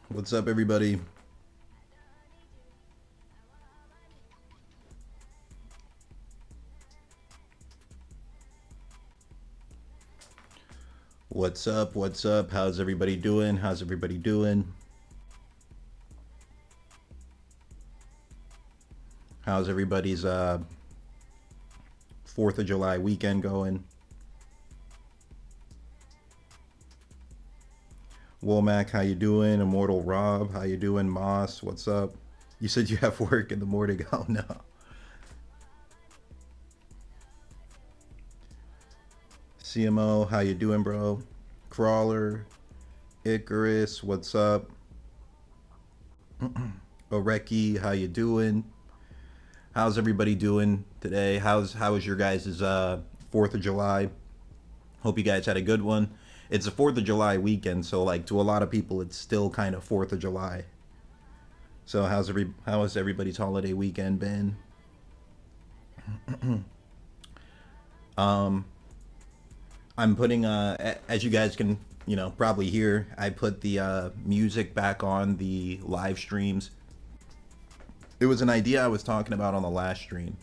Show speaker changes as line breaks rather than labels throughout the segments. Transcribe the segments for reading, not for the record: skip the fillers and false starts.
What's up, everybody? What's up? What's up? How's everybody doing? How's everybody doing? How's everybody's 4th of July weekend going? Womack, how you doing? Immortal Rob, how you doing? Moss, what's up? You said you have work in the morning. Oh no. CMO, how you doing, bro? Crawler, Icarus, what's up? Oreki, how you doing? How's everybody doing today? How was your guys' 4th of July? Hope you guys had a good one. It's a 4th of July weekend, so like to a lot of people it's still kind of 4th of July. So how has everybody's holiday weekend been? Um I'm putting as you guys can, probably hear, I put the music back on the live streams. It was an idea I was talking about on the last stream.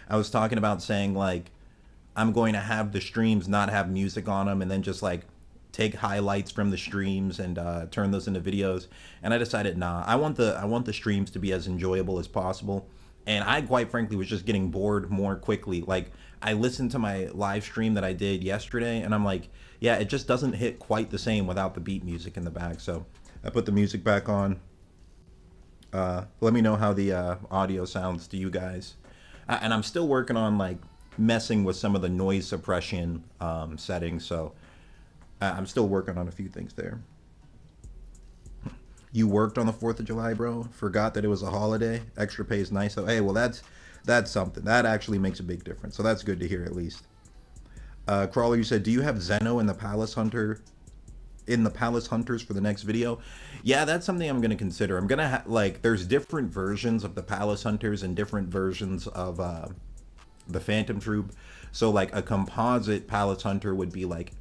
I was talking about saying like I'm going to have the streams not have music on them and then just like take highlights from the streams and turn those into videos. And I decided, nah, I want the streams to be as enjoyable as possible. And I quite frankly was just getting bored more quickly. Like I listened to my live stream that I did yesterday and I'm like, yeah, it just doesn't hit quite the same without the beat music in the back. So I put the music back on. Let me know how the audio sounds to you guys. And I'm still working on like messing with some of the noise suppression settings, so I'm still working on a few things there. You worked on the 4th of July, bro? Forgot that it was a holiday? Extra pay is nice. So, hey, well, that's something. That actually makes a big difference. So that's good to hear at least. Crawler, you said, do you have Zeno in the Palace Hunters for the next video? Yeah, that's something I'm going to consider. I'm going to like there's different versions of the Palace Hunters and different versions of the Phantom Troop. So like a composite Palace Hunter would be like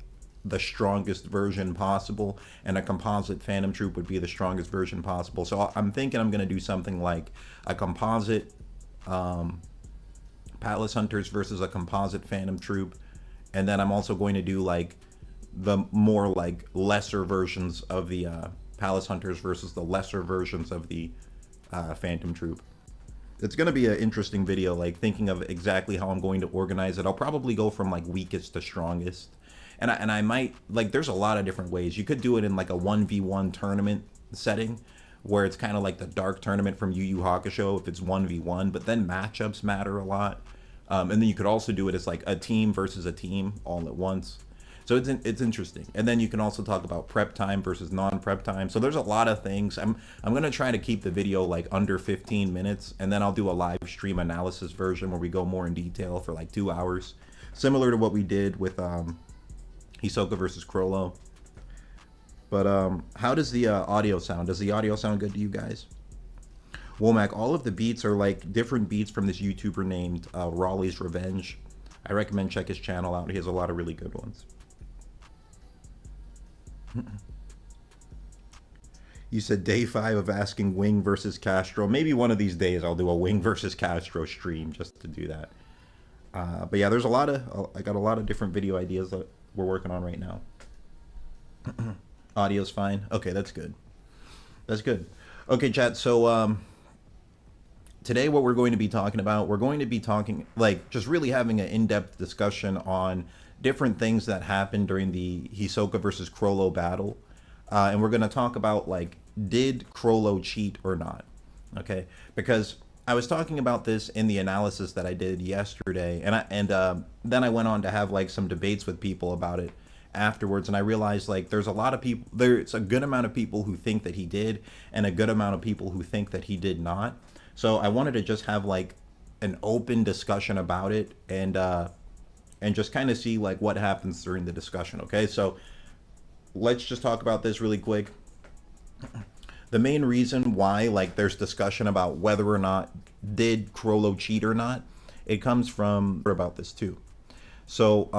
the strongest version possible, and a composite Phantom Troop would be the strongest version possible. So I'm thinking I'm going to do something like a composite Palace Hunters versus a composite Phantom Troop, and then I'm also going to do like the more like lesser versions of the Palace Hunters versus the lesser versions of the Phantom Troop. It's going to be an interesting video, like thinking of exactly how I'm going to organize it. I'll probably go from like weakest to strongest. And I might, like, there's a lot of different ways. You could do it in like a 1v1 tournament setting where it's kind of like the dark tournament from Yu Yu Hakusho if it's 1v1, but then matchups matter a lot. And then you could also do it as like a team versus a team all at once. So it's interesting. And then you can also talk about prep time versus non-prep time. So there's a lot of things. I'm going to try to keep the video like under 15 minutes, and then I'll do a live stream analysis version where we go more in detail for like 2 hours, similar to what we did with Hisoka versus Chrollo. But how does the audio sound? Does the audio sound good to you guys? Womack, all of the beats are like different beats from this YouTuber named Raleigh's Revenge. I recommend check his channel out. He has a lot of really good ones. You said day 5 of asking Wing versus Castro. Maybe one of these days I'll do a Wing versus Castro stream just to do that. But yeah, there's I got a lot of different video ideas that we're working on right now. Audio's fine. Okay, that's good. That's good. Okay, chat. So today what we're going to be talking about, we're going to be talking, like, just really having an in-depth discussion on different things that happened during the Hisoka versus Chrollo battle. And we're going to talk about, like, did Chrollo cheat or not? Okay? Because I was talking about this in the analysis that I did yesterday, and then I went on to have, like, some debates with people about it afterwards, and I realized, like, there's a good amount of people who think that he did, and a good amount of people who think that he did not. So I wanted to just have, like, an open discussion about it, and just kind of see, like, what happens during the discussion, okay? So let's just talk about this really quick. The main reason why, like, there's discussion about whether or not did Chrollo cheat or not, it comes from about this too. So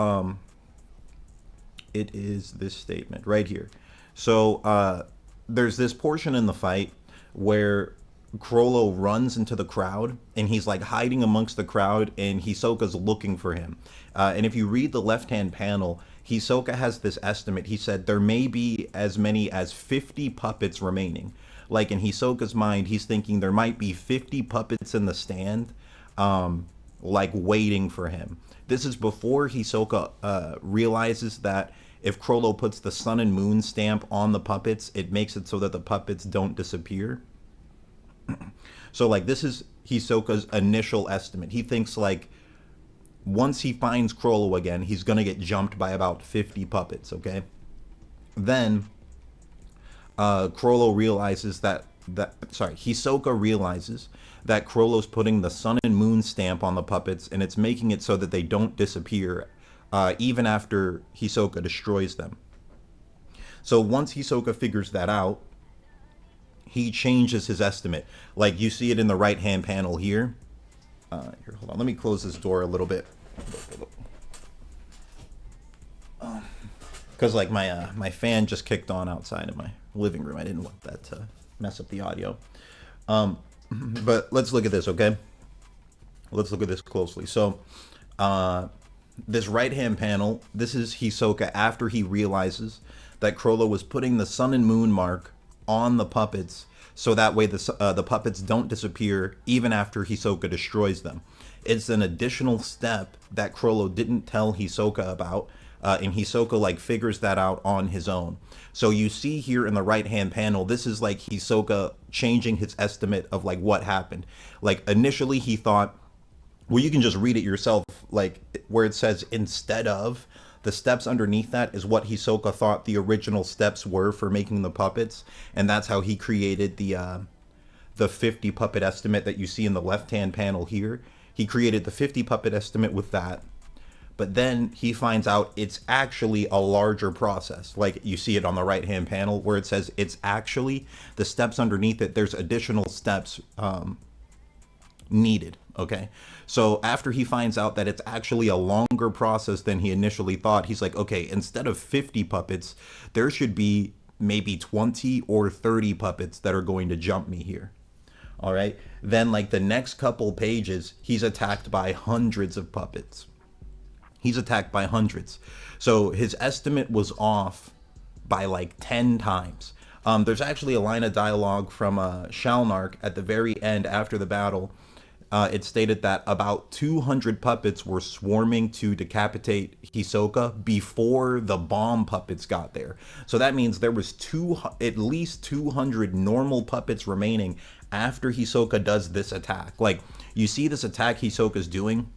it is this statement right here. So there's this portion in the fight where Chrollo runs into the crowd and he's like hiding amongst the crowd and Hisoka's looking for him. And if you read the left-hand panel, Hisoka has this estimate. He said there may be as many as 50 puppets remaining. Like in Hisoka's mind, he's thinking there might be 50 puppets in the stand, like waiting for him. This is before Hisoka realizes that if Chrollo puts the sun and moon stamp on the puppets, it makes it so that the puppets don't disappear. So like this is Hisoka's initial estimate. He thinks like once he finds Chrollo again, he's gonna get jumped by about 50 puppets. Okay. Then Chrollo realizes Hisoka realizes that Chrollo's putting the sun and moon stamp on the puppets, and it's making it so that they don't disappear, even after Hisoka destroys them. So once Hisoka figures that out, he changes his estimate. Like you see it in the right-hand panel here. Here, hold on. Let me close this door a little bit. Because like my fan just kicked on outside in my living room. I didn't want that to mess up the audio. But let's look at this, okay? Let's look at this closely. So this right-hand panel, this is Hisoka after he realizes that Chrollo was putting the sun and moon mark on the puppets, so that way the puppets don't disappear even after Hisoka destroys them. It's an additional step that Chrollo didn't tell Hisoka about, and Hisoka like figures that out on his own. So you see here in the right hand panel, this is like Hisoka changing his estimate of like what happened. Like initially he thought, well, you can just read it yourself, like where it says instead of, the steps underneath that is what Hisoka thought the original steps were for making the puppets, and that's how he created the 50 puppet estimate that you see in the left-hand panel here. He created the 50 puppet estimate with that, but then he finds out it's actually a larger process. Like you see it on the right-hand panel where it says it's actually, the steps underneath it, there's additional steps needed. Okay, so after he finds out that it's actually a longer process than he initially thought, he's like, okay, instead of 50 puppets, there should be maybe 20 or 30 puppets that are going to jump me here. All right, then like the next couple pages, he's attacked by hundreds of puppets. He's attacked by hundreds. So his estimate was off by like 10 times. There's actually a line of dialogue from Shalnark at the very end after the battle. It stated that about 200 puppets were swarming to decapitate Hisoka before the bomb puppets got there. So that means there was at least 200 normal puppets remaining after Hisoka does this attack. Like, you see this attack Hisoka's doing,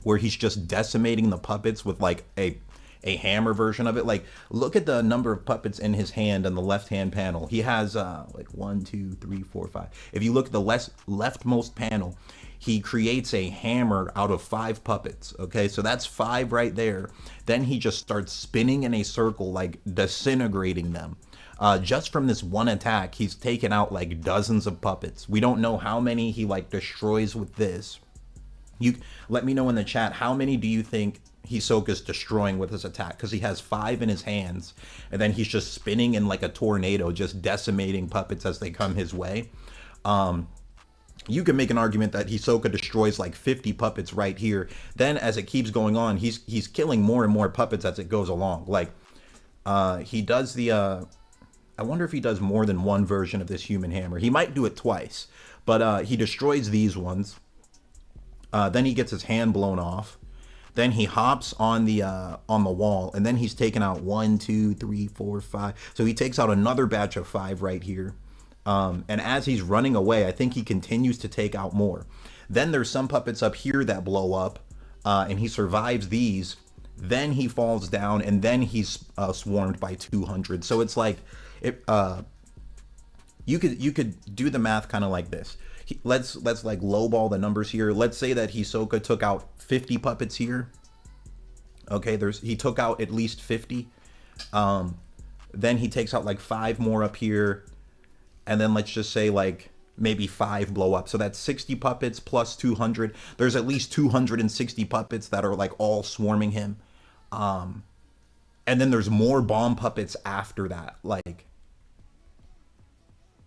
where he's just decimating the puppets with like a hammer version of it. Like, look at the number of puppets in his hand on the left-hand panel. He has like 1, 2, 3, 4, 5. If you look at the leftmost panel, he creates a hammer out of 5 puppets. Okay, so that's 5 right there. Then he just starts spinning in a circle, like disintegrating them. Just from this one attack, he's taken out like dozens of puppets. We don't know how many he like destroys with this. You let me know in the chat, how many do you think Hisoka's destroying with his attack? Because he has 5 in his hands, and then he's just spinning in like a tornado, just decimating puppets as they come his way. You can make an argument that Hisoka destroys like 50 puppets right here. Then as it keeps going on, he's killing more and more puppets as it goes along. Like he does the I wonder if he does more than one version of this human hammer. He might do it twice, but he destroys these ones. Then he gets his hand blown off. Then he hops on the wall, and then he's taken out 1, 2, 3, 4, 5. So he takes out another batch of 5 right here. And as he's running away, I think he continues to take out more. Then there's some puppets up here that blow up, and he survives these. Then he falls down, and then he's swarmed by 200. So it's like, you could do the math kind of like this. Let's like lowball the numbers here. Let's say that Hisoka took out 50 puppets here. Okay, he took out at least 50. Then he takes out like 5 more up here. And then let's just say like maybe 5 blow up. So that's 60 puppets plus 200. There's at least 260 puppets that are like all swarming him. and then there's more bomb puppets after that. Like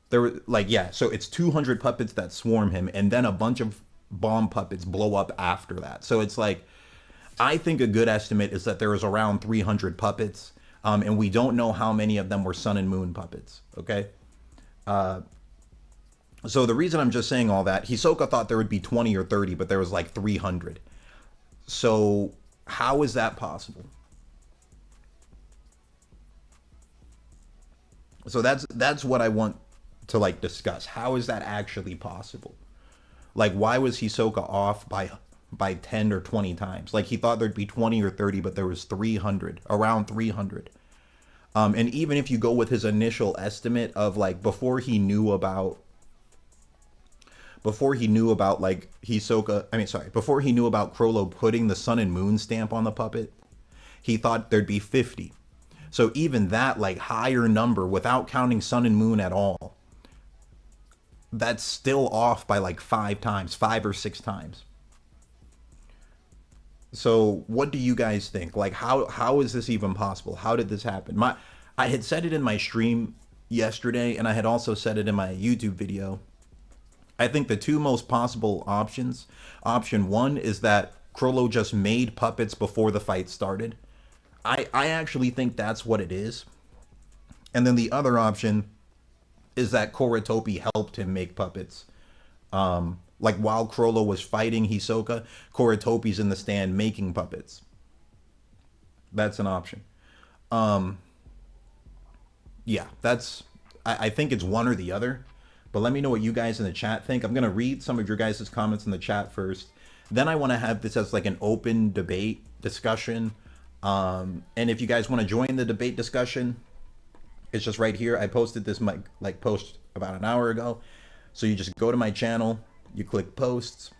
there were like yeah, so it's 200 puppets that swarm him, and then a bunch of bomb puppets blow up after that. So it's like I think a good estimate is that there was around 300 puppets, and we don't know how many of them were Sun and Moon puppets. Okay. So the reason I'm just saying all that, Hisoka thought there would be 20 or 30, but there was like 300. So how is that possible? So that's what I want to like discuss. How is that actually possible? Like why was Hisoka off by 10 or 20 times? Like he thought there'd be 20 or 30, but there was 300, around 300. And even if you go with his initial estimate of like before he knew about like before he knew about Chrollo putting the Sun and Moon stamp on the puppet, he thought there'd be 50. So even that like higher number without counting Sun and Moon at all, that's still off by like 5 times, 5 or 6 times. So what do you guys think? Like how is this even possible? How did this happen? I had said it in my stream yesterday, and I had also said it in my YouTube video. I think the two most possible options. Option one is that Chrollo just made puppets before the fight started. I actually think that's what it is. And then the other option is that Kuratopi helped him make puppets. Like while Chrollo was fighting Hisoka, Kuratopi's in the stand making puppets. That's an option. Yeah, I think it's one or the other. But let me know what you guys in the chat think. I'm going to read some of your guys' comments in the chat first. Then I want to have this as like an open debate discussion. And if you guys want to join the debate discussion, it's just right here. I posted this like post about an hour ago. So you just go to my channel, you click posts,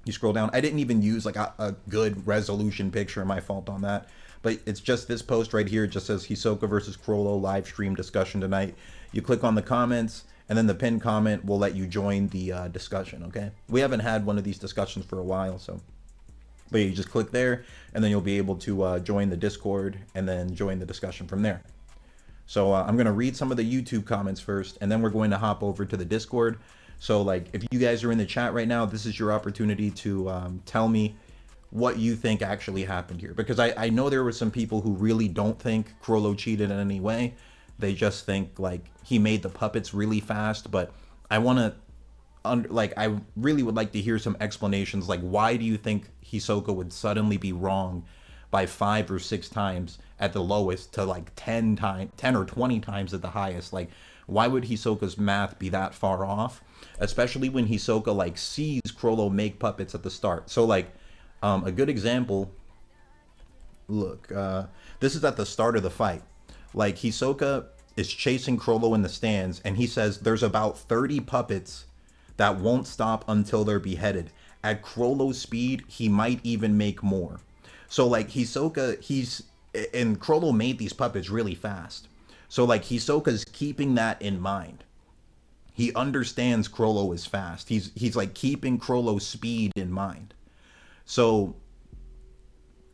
you scroll down. I didn't even use like a good resolution picture. My fault on that. But it's just this post right here. It just says Hisoka versus Chrollo live stream discussion tonight. You click on the comments, and then the pinned comment will let you join the discussion, okay? We haven't had one of these discussions for a while, so. But you just click there, and then you'll be able to join the Discord and then join the discussion from there. So I'm going to read some of the YouTube comments first, and then we're going to hop over to the Discord. So like, if you guys are in the chat right now, this is your opportunity to tell me what you think actually happened here. Because I know there were some people who really don't think Chrollo cheated in any way. They just think like he made the puppets really fast. But I want to, I really would like to hear some explanations. Like, why do you think Hisoka would suddenly be wrong by 5 or 6 times at the lowest to like 10 or 20 times at the highest? Like, why would Hisoka's math be that far off? Especially when Hisoka like sees Chrollo make puppets at the start. So like, a good example, look, this is at the start of the fight. Like, Hisoka is chasing Chrollo in the stands, and he says there's about 30 puppets that won't stop until they're beheaded. At Chrollo's speed, he might even make more. So, like, Hisoka, and Chrollo made these puppets really fast. So, like, Hisoka's keeping that in mind. He understands Chrollo is fast. He's like, keeping Chrollo's speed in mind. So,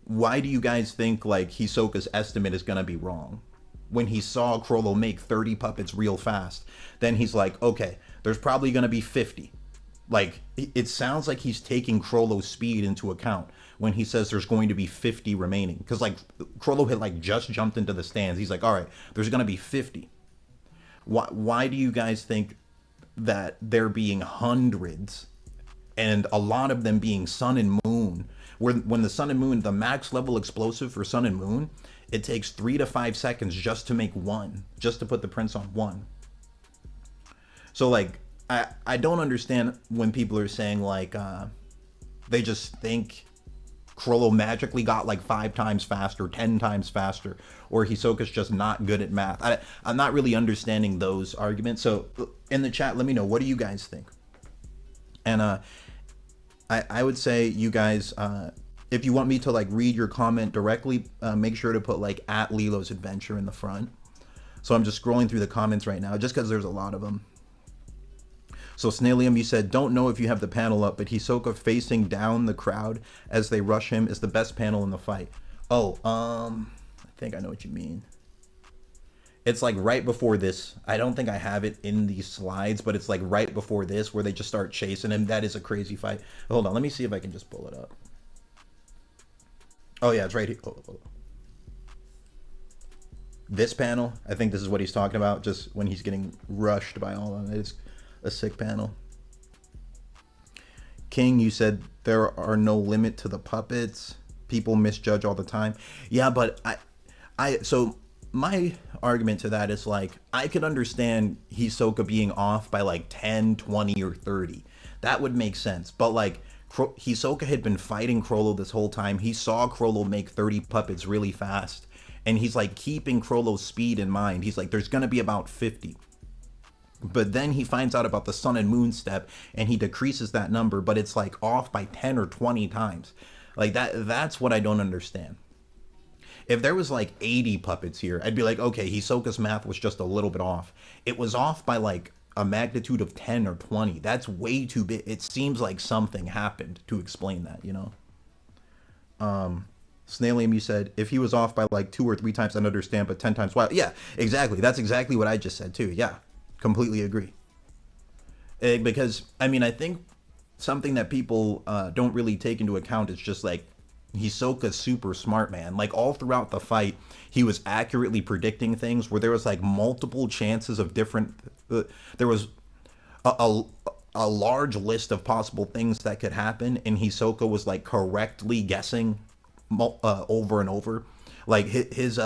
why do you guys think, like, Hisoka's estimate is going to be wrong? When he saw Chrollo make 30 puppets real fast, then he's like, okay, there's probably going to be 50. Like, it sounds like he's taking Chrollo's speed into account when he says there's going to be 50 remaining. Because, like, Chrollo had, like, just jumped into the stands. He's like, all right, there's going to be 50. Why do you guys think that there being hundreds and a lot of them being Sun and Moon, when the Sun and Moon, the max level explosive for Sun and Moon, it takes 3 to 5 seconds just to make one, just to put the prints on one. So like, I don't understand when people are saying like, they just think Chrollo magically got like 5 times faster, 10 times faster, or Hisoka's just not good at math. I'm not really understanding those arguments. So in the chat, let me know, what do you guys think? And I would say, you guys, if you want me to like read your comment directly, make sure to put like at Lilo's Adventure in the front. So I'm just scrolling through the comments right now, just because there's a lot of them. So Snailium, you said, don't know if you have the panel up, but Hisoka facing down the crowd as they rush him is the best panel in the fight. Oh, think I know what you mean. It's like right before this. I don't think I have it in these slides, but it's like right before this where they just start chasing him. That is a crazy fight. Hold on, let me see if I can just pull it up. Oh yeah, it's right here. Oh. This panel, I think this is what he's talking about, just when he's getting rushed by all of it. It's a sick panel. King, you said there are no limit to the puppets. People misjudge all the time. Yeah, but so my argument to that is like, I could understand Hisoka being off by like 10, 20, or 30. That would make sense. But like, Hisoka had been fighting Chrollo this whole time. He saw Chrollo make 30 puppets really fast. And he's like keeping Chrollo's speed in mind. He's like, there's going to be about 50. But then he finds out about the sun and moon step and he decreases that number, but it's like off by 10 or 20 times. Like that's what I don't understand. If there was like 80 puppets here, I'd be like, okay, Hisoka's math was just a little bit off. It was off by like a magnitude of 10 or 20. That's way too big. It seems like something happened to explain that, you know? Snailium, you said, if he was off by like 2 or 3 times, I'd understand, but 10 times, wow. Yeah, exactly. That's exactly what I just said too. Yeah, completely agree. Because, I mean, I think something that people don't really take into account is just like, Hisoka's super smart, man. Like all throughout the fight, he was accurately predicting things where there was like multiple chances of different, there was a large list of possible things that could happen, and Hisoka was like correctly guessing over and over. Like his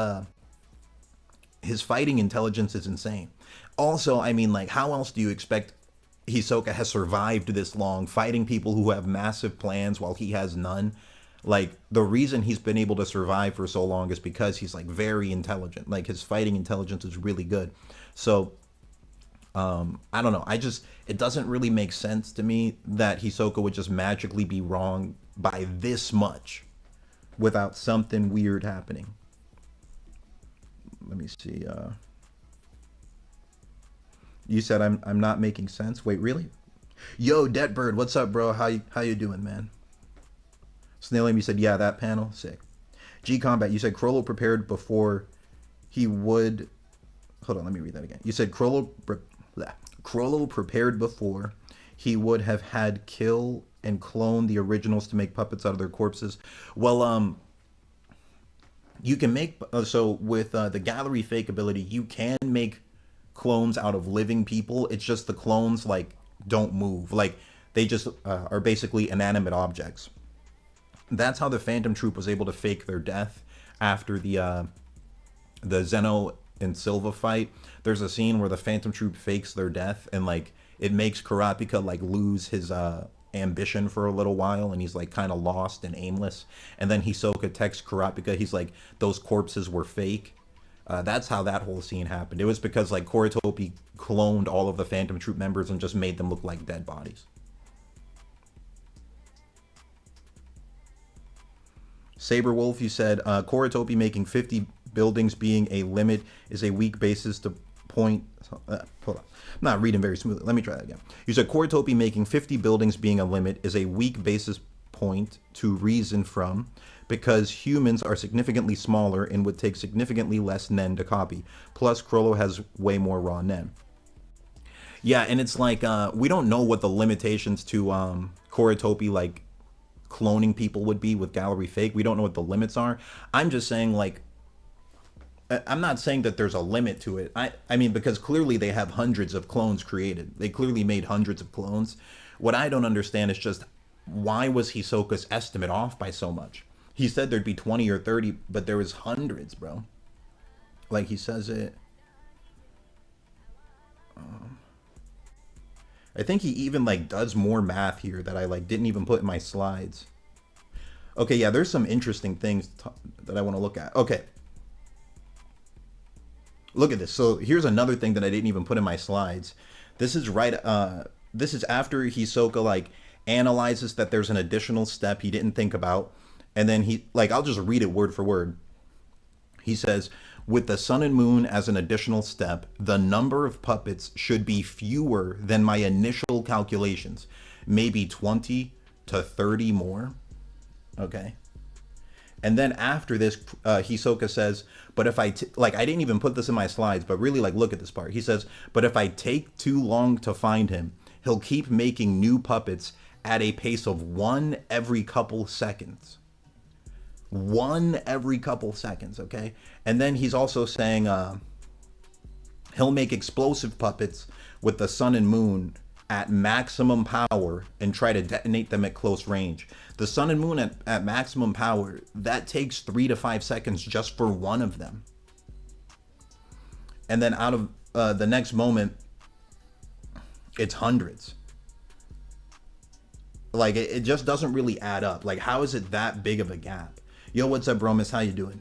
fighting intelligence is insane. Also, I mean, like, how else do you expect Hisoka has survived this long, fighting people who have massive plans while he has none? Like, the reason he's been able to survive for so long is because he's like very intelligent. Like, his fighting intelligence is really good. So I don't know. It doesn't really make sense to me that Hisoka would just magically be wrong by this much without something weird happening. Let me see. You said I'm not making sense. Wait, really? Yo, Deadbird, what's up, bro? How you doing, man? Snailium, you said, yeah, that panel, sick. G Combat, you said Chrollo prepared before he would. Hold on, let me read that again. You said Chrollo prepared before he would have had kill and clone the originals to make puppets out of their corpses. Well, you can make so with the gallery fake ability, you can make clones out of living people. It's just the clones like don't move, like they just are basically inanimate objects. That's how the Phantom Troop was able to fake their death after the Zeno and Silva fight. There's a scene where the Phantom Troop fakes their death, and like it makes Kurapika like lose his ambition for a little while, and he's like kind of lost and aimless. And then Hisoka texts Kurapika, he's like, those corpses were fake. That's how that whole scene happened. It was because like Kuratopi cloned all of the Phantom Troop members and just made them look like dead bodies. Saberwolf, you said Kuratopi making 50 buildings being a limit is a weak basis to point. Hold on, I'm not reading very smoothly. Let me try that again. You said Kuratopi making 50 buildings being a limit is a weak basis point to reason from, because humans are significantly smaller and would take significantly less nen to copy. Plus, Chrollo has way more raw nen. Yeah, and it's like we don't know what the limitations to Kuratopi like cloning people would be with gallery fake. We don't know what the limits are. I'm just saying, like, I'm not saying that there's a limit to it. I mean, because clearly they have hundreds of clones created. They clearly made hundreds of clones. What I don't understand is just why was Hisoka's estimate off by so much? He said there'd be 20 or 30, but there was hundreds, bro. Like he says it. I think he even like does more math here that I like didn't even put in my slides. Okay, yeah, there's some interesting things that I want to look at. Okay. Look at this. So here's another thing that I didn't even put in my slides. This is right this is after Hisoka like analyzes that there's an additional step he didn't think about, and then he like, I'll just read it word for word. He says, with the sun and moon as an additional step, the number of puppets should be fewer than my initial calculations, maybe 20 to 30 more. Okay. And then after this, Hisoka says, "But if like, I didn't even put this in my slides, but really, like, look at this part." He says, "But if I take too long to find him, he'll keep making new puppets at a pace of one every couple seconds. One every couple seconds, okay?" And then he's also saying, he'll make explosive puppets with the sun and moon at maximum power and try to detonate them at close range. The sun and moon at maximum power, that takes 3 to 5 seconds just for one of them. And then out of the next moment, it's hundreds. Like, it just doesn't really add up. Like, how is it that big of a gap? Yo, what's up, Bromus? How you doing?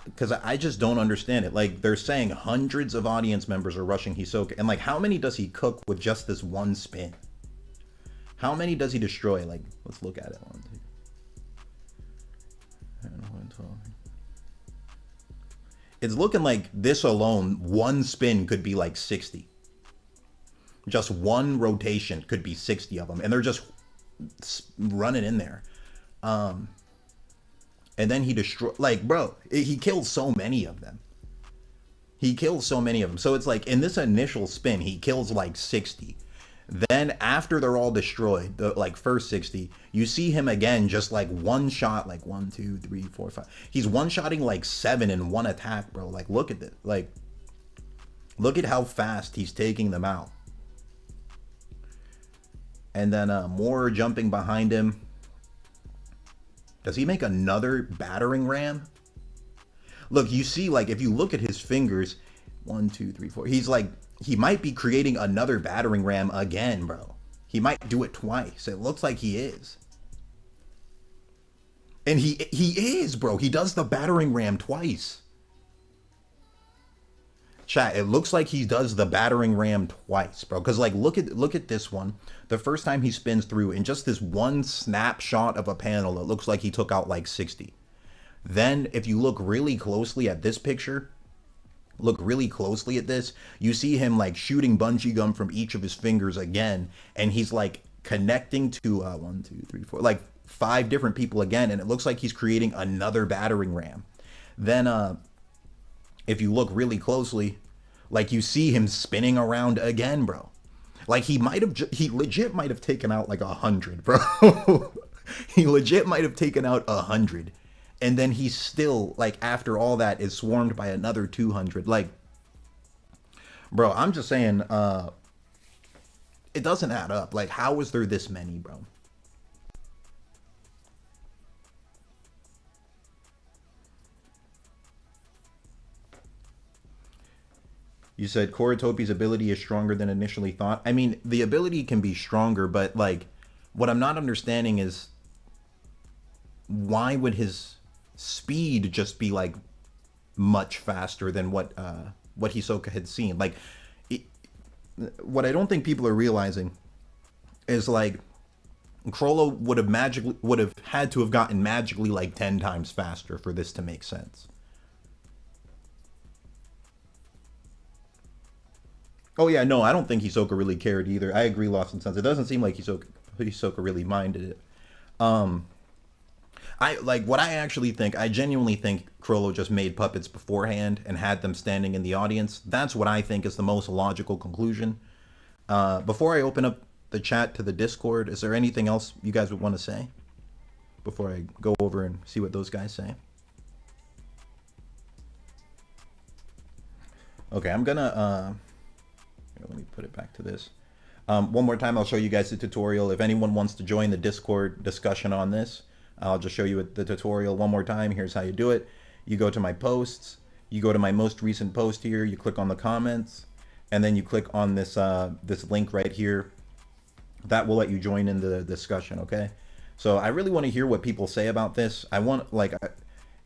Because I just don't understand it. Like, they're saying hundreds of audience members are rushing Hisoka. And, like, how many does he cook with just this one spin? How many does he destroy? Like, let's look at it. 1, 2, 12. It's looking like this alone, one spin could be like 60. Just one rotation could be 60 of them. And they're just running in there. And then he destroyed, like, bro, he killed so many of them. He kills so many of them. So it's like, in this initial spin, he kills like 60. Then after they're all destroyed, the like first 60, you see him again, just like one shot, like 1, 2, 3, 4, 5. He's one-shotting like 7 in one attack, bro. Like, look at this. Like, look at how fast he's taking them out. And then more jumping behind him. Does he make another battering ram? Look, you see, like, if you look at his fingers, 1, 2, 3, 4. He's like, he might be creating another battering ram again, bro. He might do it twice. It looks like he is. And he is, bro. He does the battering ram twice. Chat, it looks like he does the battering ram twice, bro. Because, like, look at this one. The first time he spins through, in just this one snapshot of a panel, it looks like he took out like 60. Then, if you look really closely at this picture, look really closely at this, you see him, like, shooting bungee gum from each of his fingers again. And he's, like, connecting to 1, 2, 3, 4, like 5 different people again. And it looks like he's creating another battering ram. Then, if you look really closely, like, you see him spinning around again, bro. Like, he legit might have taken out like 100, bro. He legit might have taken out 100. And then he's still, like, after all that, is swarmed by another 200. Like, bro, I'm just saying, it doesn't add up. Like, how is there this many, bro? You said Koritopi's ability is stronger than initially thought. I mean, the ability can be stronger, but, like, what I'm not understanding is, why would his speed just be, like, much faster than what Hisoka had seen? Like, what I don't think people are realizing is, like, Chrollo would have had to have gotten magically like 10 times faster for this to make sense. Oh yeah, no, I don't think Hisoka really cared either. I agree, Lost in Sense. It doesn't seem like Hisoka really minded it. I like what I actually think. I genuinely think Chrollo just made puppets beforehand and had them standing in the audience. That's what I think is the most logical conclusion. Before I open up the chat to the Discord, is there anything else you guys would want to say before I go over and see what those guys say? Okay, I'm gonna let me put it back to this. One more time, I'll show you guys the tutorial. If anyone wants to join the Discord discussion on this, I'll just show you the tutorial one more time. Here's how you do it. You go to my posts, you go to my most recent post here, you click on the comments, and then you click on this this link right here. That will let you join in the discussion, okay? So I really want to hear what people say about this. I want, like,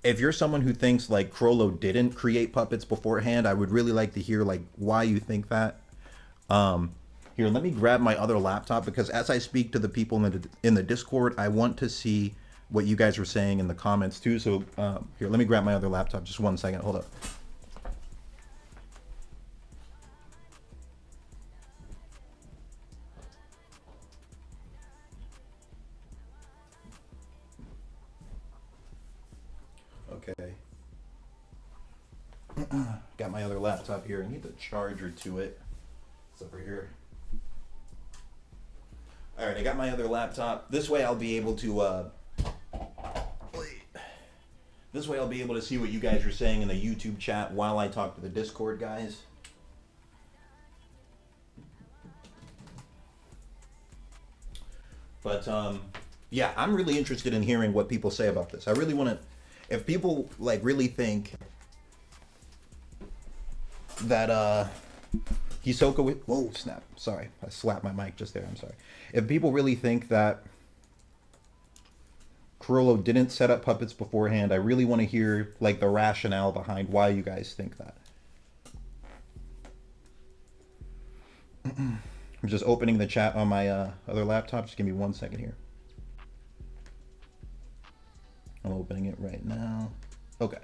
if you're someone who thinks, like, Chrollo didn't create puppets beforehand, I would really like to hear, like, why you think that. Here, let me grab my other laptop, because as I speak to the people in the Discord, I want to see what you guys are saying in the comments too. So here, let me grab my other laptop. Just 1 second. Hold up. Got my other laptop here. I need the charger to it. It's over here. Alright, I got my other laptop. This way I'll be able to, This way I'll be able to see what you guys are saying in the YouTube chat while I talk to the Discord guys. But, yeah, I'm really interested in hearing what people say about this. I really want to... If people, like, really think that, Hisoka... Whoa, snap. Sorry. I slapped my mic just there. I'm sorry. If people really think that Chrollo didn't set up puppets beforehand, I really want to hear, like, the rationale behind why you guys think that. I'm just opening the chat on my other laptop. Just give me 1 second here. I'm opening it right now. Okay.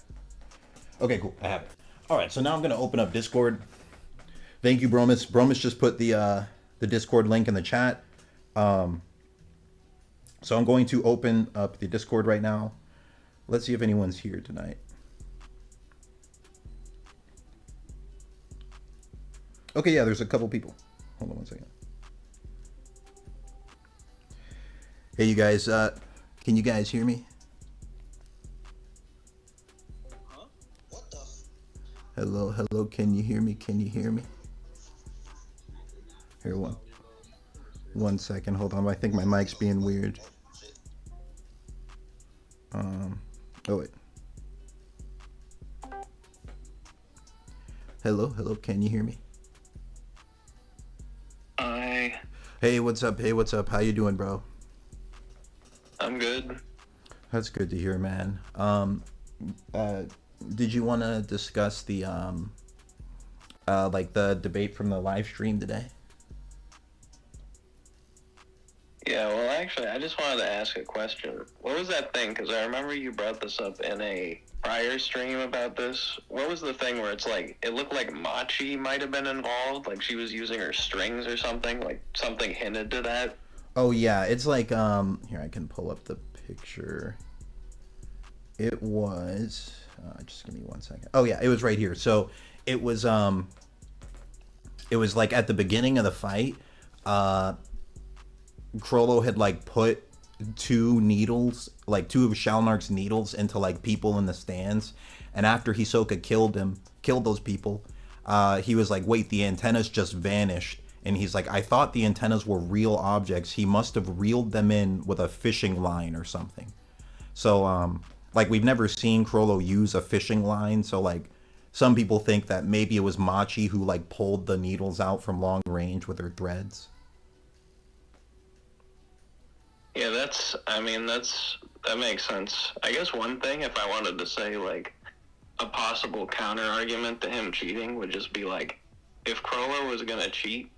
Okay, cool. I have it. All right, so now I'm going to open up Discord. Thank you, Bromus. Bromus just put the Discord link in the chat. So I'm going to open up the Discord right now. Let's see if anyone's here tonight. Okay, yeah, there's a couple people. Hold on 1 second. Hey, you guys. Can you guys hear me?
Huh? What the?
Hello, hello. Can you hear me? Can you hear me? Here, 1 second. Hold on. I think my mic's being weird. Oh wait. Hello, hello. Can you hear me?
Hi.
Hey, what's up? Hey, what's up? How you doing, bro?
I'm good.
That's good to hear, man. Did you want to discuss the like the debate from the live stream today?
Yeah, well, actually, I just wanted to ask a question. What was that thing? Because I remember you brought this up in a prior stream about this. What was the thing where it's like, it looked like Machi might have been involved? Like she was using her strings or something? Like something hinted to that?
Oh, yeah. It's like, here, I can pull up the picture. It was, just give me 1 second. Oh, yeah, it was right here. So it was like at the beginning of the fight, Chrollo had like put two needles, like two of Shalnark's needles into like people in the stands. And after Hisoka killed those people, he was like, wait, the antennas just vanished. And he's like, I thought the antennas were real objects. He must have reeled them in with a fishing line or something. So, like, we've never seen Chrollo use a fishing line. So, like, some people think that maybe it was Machi who, like, pulled the needles out from long range with her threads.
Yeah, that makes sense. I guess one thing, if I wanted to say, like, a possible counter argument to him cheating would just be like, if Chrollo was gonna cheat,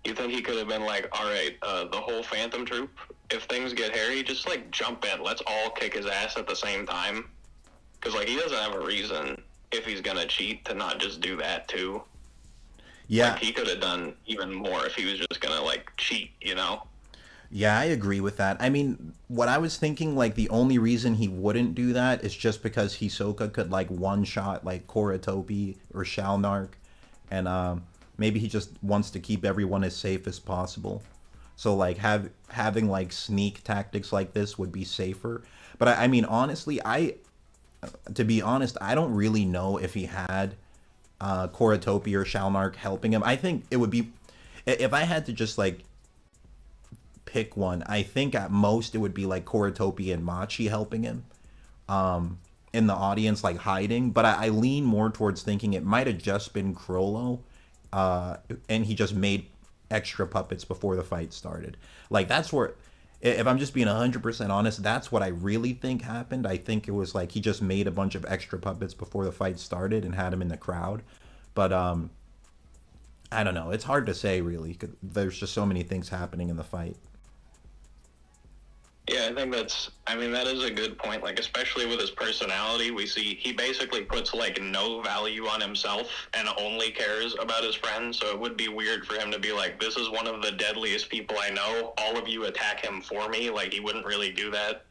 you think he could have been like, all right, the whole Phantom Troop, if things get hairy, just like jump in, let's all kick his ass at the same time, because like he doesn't have a reason if he's gonna cheat to not just do that too.
Yeah,
like, he could have done even more if he was just gonna like cheat, you know.
Yeah, I agree with that. I mean, what I was thinking, like, the only reason he wouldn't do that is just because Hisoka could, like, one-shot, like, Koratopi or Shalnark. And, maybe he just wants to keep everyone as safe as possible. So, like, having, like, sneak tactics like this would be safer. But, I mean, honestly, to be honest, I don't really know if he had Koratopi or Shalnark helping him. I think it would be... If I had to just, like, pick one, I think at most it would be like Koratopi and Machi helping him in the audience, like hiding. But I lean more towards thinking it might have just been Chrollo, and he just made extra puppets before the fight started. Like, that's where, if I'm just being 100% honest, that's what I really think happened. I think it was like he just made a bunch of extra puppets before the fight started and had him in the crowd. But I don't know, it's hard to say really, 'cause there's just so many things happening in the fight.
Yeah, I think that is a good point. Like, especially with his personality, we see he basically puts, like, no value on himself and only cares about his friends. So it would be weird for him to be like, this is one of the deadliest people I know. All of you attack him for me. Like, he wouldn't really do that,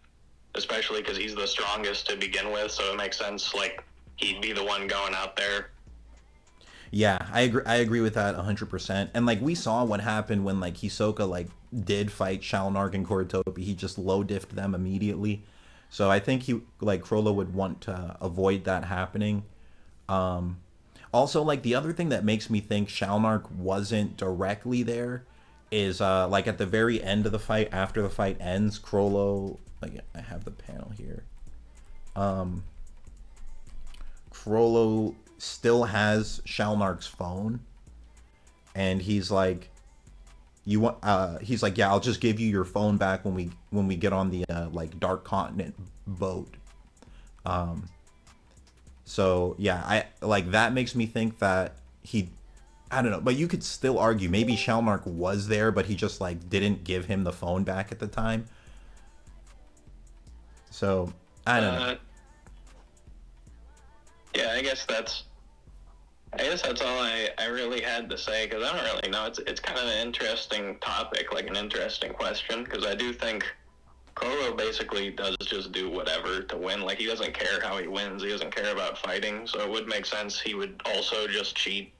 especially because he's the strongest to begin with. So it makes sense, like, he'd be the one going out there.
Yeah, I agree with that 100%. And like we saw what happened when like Hisoka like did fight Shalnark and Koritopi. He just low diffed them immediately. So I think he like Chrollo would want to avoid that happening. Also, like the other thing that makes me think Shalnark wasn't directly there is like at the very end of the fight, after the fight ends, Chrollo, like I have the panel here. Chrollo still has Shalnark's phone, and he's like, "You want?" He's like, "Yeah, I'll just give you your phone back when we get on the like Dark Continent boat." So yeah, I like that makes me think that he, I don't know, but you could still argue maybe Shalnark was there, but he just like didn't give him the phone back at the time. So I don't know.
Yeah, I guess that's all I really had to say, because I don't really know. It's kind of an interesting topic, like an interesting question, because I do think Chrollo basically does just do whatever to win. Like, he doesn't care how he wins. He doesn't care about fighting, so it would make sense he would also just cheat.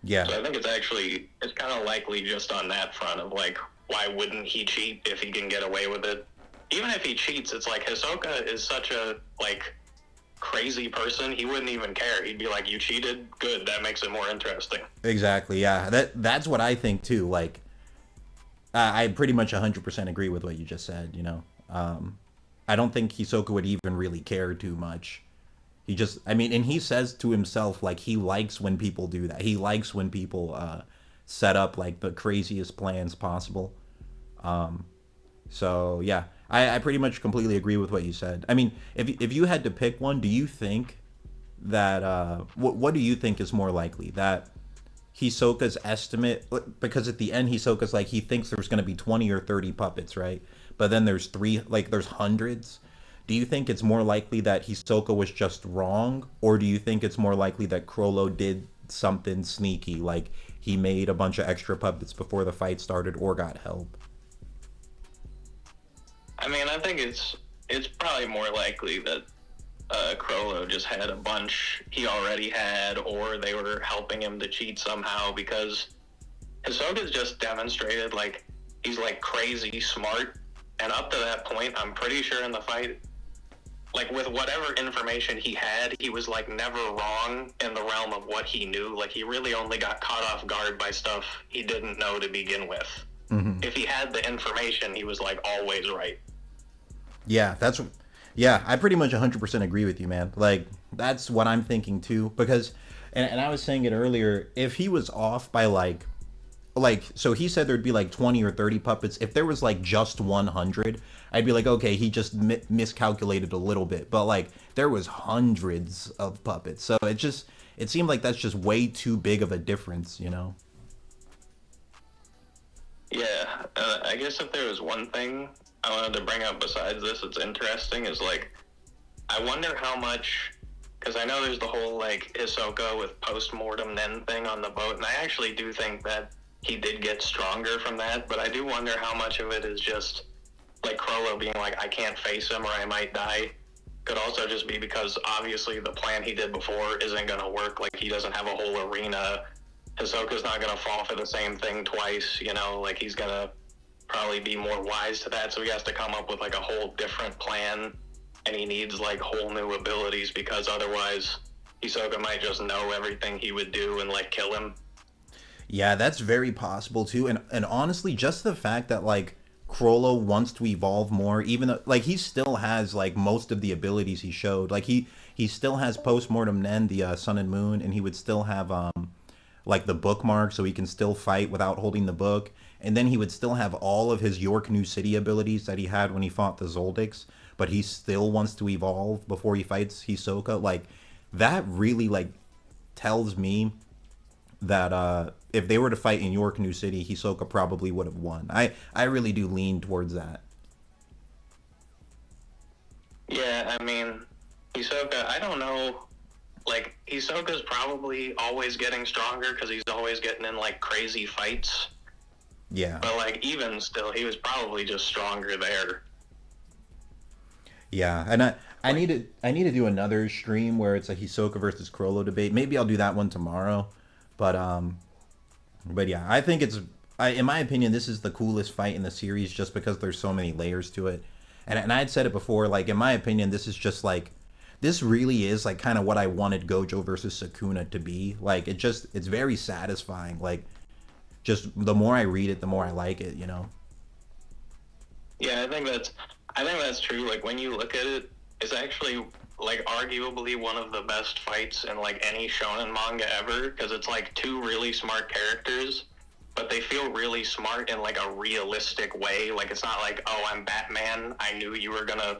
Yeah.
So I think it's kind of likely just on that front of, like, why wouldn't he cheat if he can get away with it? Even if he cheats, it's like Hisoka is such a, like, crazy person, he wouldn't even care. He'd be like, you cheated? Good, that makes it more interesting.
Exactly, yeah. That's what I think too. Like, I pretty much 100% agree with what you just said, you know. I don't think Hisoka would even really care too much. He just, I mean, and he says to himself, like, he likes when people do that. He likes when people set up, like, the craziest plans possible. So, yeah, I pretty much completely agree with what you said. I mean, if you had to pick one, do you think that, what do you think is more likely? That Hisoka's estimate, because at the end Hisoka's like, he thinks there's going to be 20 or 30 puppets, right? But then there's there's hundreds. Do you think it's more likely that Hisoka was just wrong, or do you think it's more likely that Chrollo did something sneaky, like he made a bunch of extra puppets before the fight started or got help?
I mean, I think it's probably more likely that Chrollo just had a bunch he already had, or they were helping him to cheat somehow, because Hisoka's just demonstrated, like, he's, like, crazy smart, and up to that point, I'm pretty sure in the fight, like, with whatever information he had, he was, like, never wrong in the realm of what he knew. Like, he really only got caught off guard by stuff he didn't know to begin with. Mm-hmm. If he had the information, he was, like, always right.
Yeah, I pretty much 100% agree with you, man. Like, that's what I'm thinking too, because, and I was saying it earlier, if he was off by like, so he said there'd be like 20 or 30 puppets. If there was like just 100, I'd be like, okay, he just miscalculated a little bit. But like, there was hundreds of puppets. So it seemed like that's just way too big of a difference, you know?
Yeah, I guess if there was one thing I wanted to bring up besides this, it's interesting, is like, I wonder how much, because I know there's the whole like Hisoka with post-mortem Nen thing on the boat, and I actually do think that he did get stronger from that, but I do wonder how much of it is just like Chrollo being like, I can't face him or I might die. Could also just be because obviously the plan he did before isn't going to work. Like, he doesn't have a whole arena. Hisoka's not going to fall for the same thing twice, you know, like he's going to probably be more wise to that, so he has to come up with like a whole different plan, and he needs like whole new abilities, because otherwise Hisoka might just know everything he would do and like kill him.
Yeah, that's very possible too, and honestly, just the fact that like Chrollo wants to evolve more, even though like he still has like most of the abilities he showed, like he still has post-mortem Nen, the Sun and Moon, and he would still have like the bookmark, so he can still fight without holding the book. And then he would still have all of his York New City abilities that he had when he fought the Zoldycks, but he still wants to evolve before he fights Hisoka. Like, that really, like, tells me that if they were to fight in York New City, Hisoka probably would have won. I really do lean towards that.
Yeah, I mean, Hisoka, I don't know. Like, Hisoka's probably always getting stronger because he's always getting in, like, crazy fights. Yeah. But, like, even still, he was probably just stronger there.
Yeah, and I need to do another stream where it's a Hisoka versus Chrollo debate. Maybe I'll do that one tomorrow. But yeah, I think in my opinion, this is the coolest fight in the series just because there's so many layers to it. And I had said it before, like in my opinion, this is just like this really is like kind of what I wanted Gojo versus Sukuna to be. Like it's very satisfying. Like just the more I read it, the more I like it. You know?
Yeah, I think that's true. Like when you look at it, it's actually like arguably one of the best fights in like any shonen manga ever because it's like two really smart characters, but they feel really smart in like a realistic way. Like it's not like, oh, I'm Batman. I knew you were gonna,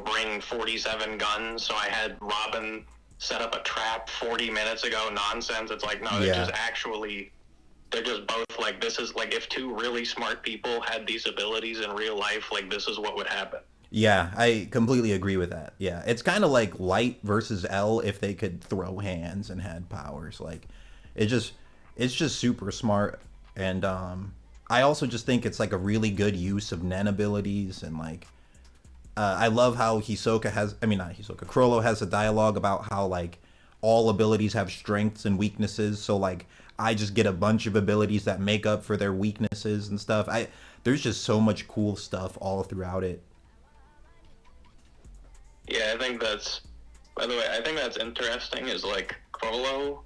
bring 47 guns, so I had Robin set up a trap 40 minutes ago. Nonsense. It's like no,
Yeah.
they're just both like this is like if two really smart people had these abilities in real life, like this is what would happen.
Yeah, I completely agree with that. Yeah, it's kind of like Light versus L if they could throw hands and had powers. Like, it just, it's just super smart, and I also just think it's like a really good use of Nen abilities, and like, I love how Hisoka has, I mean not Hisoka, Chrollo has a dialogue about how like all abilities have strengths and weaknesses. So like, I just get a bunch of abilities that make up for their weaknesses and stuff. There's just so much cool stuff all throughout it.
Yeah, I think that's. By the way, I think that's interesting. Is like Chrollo.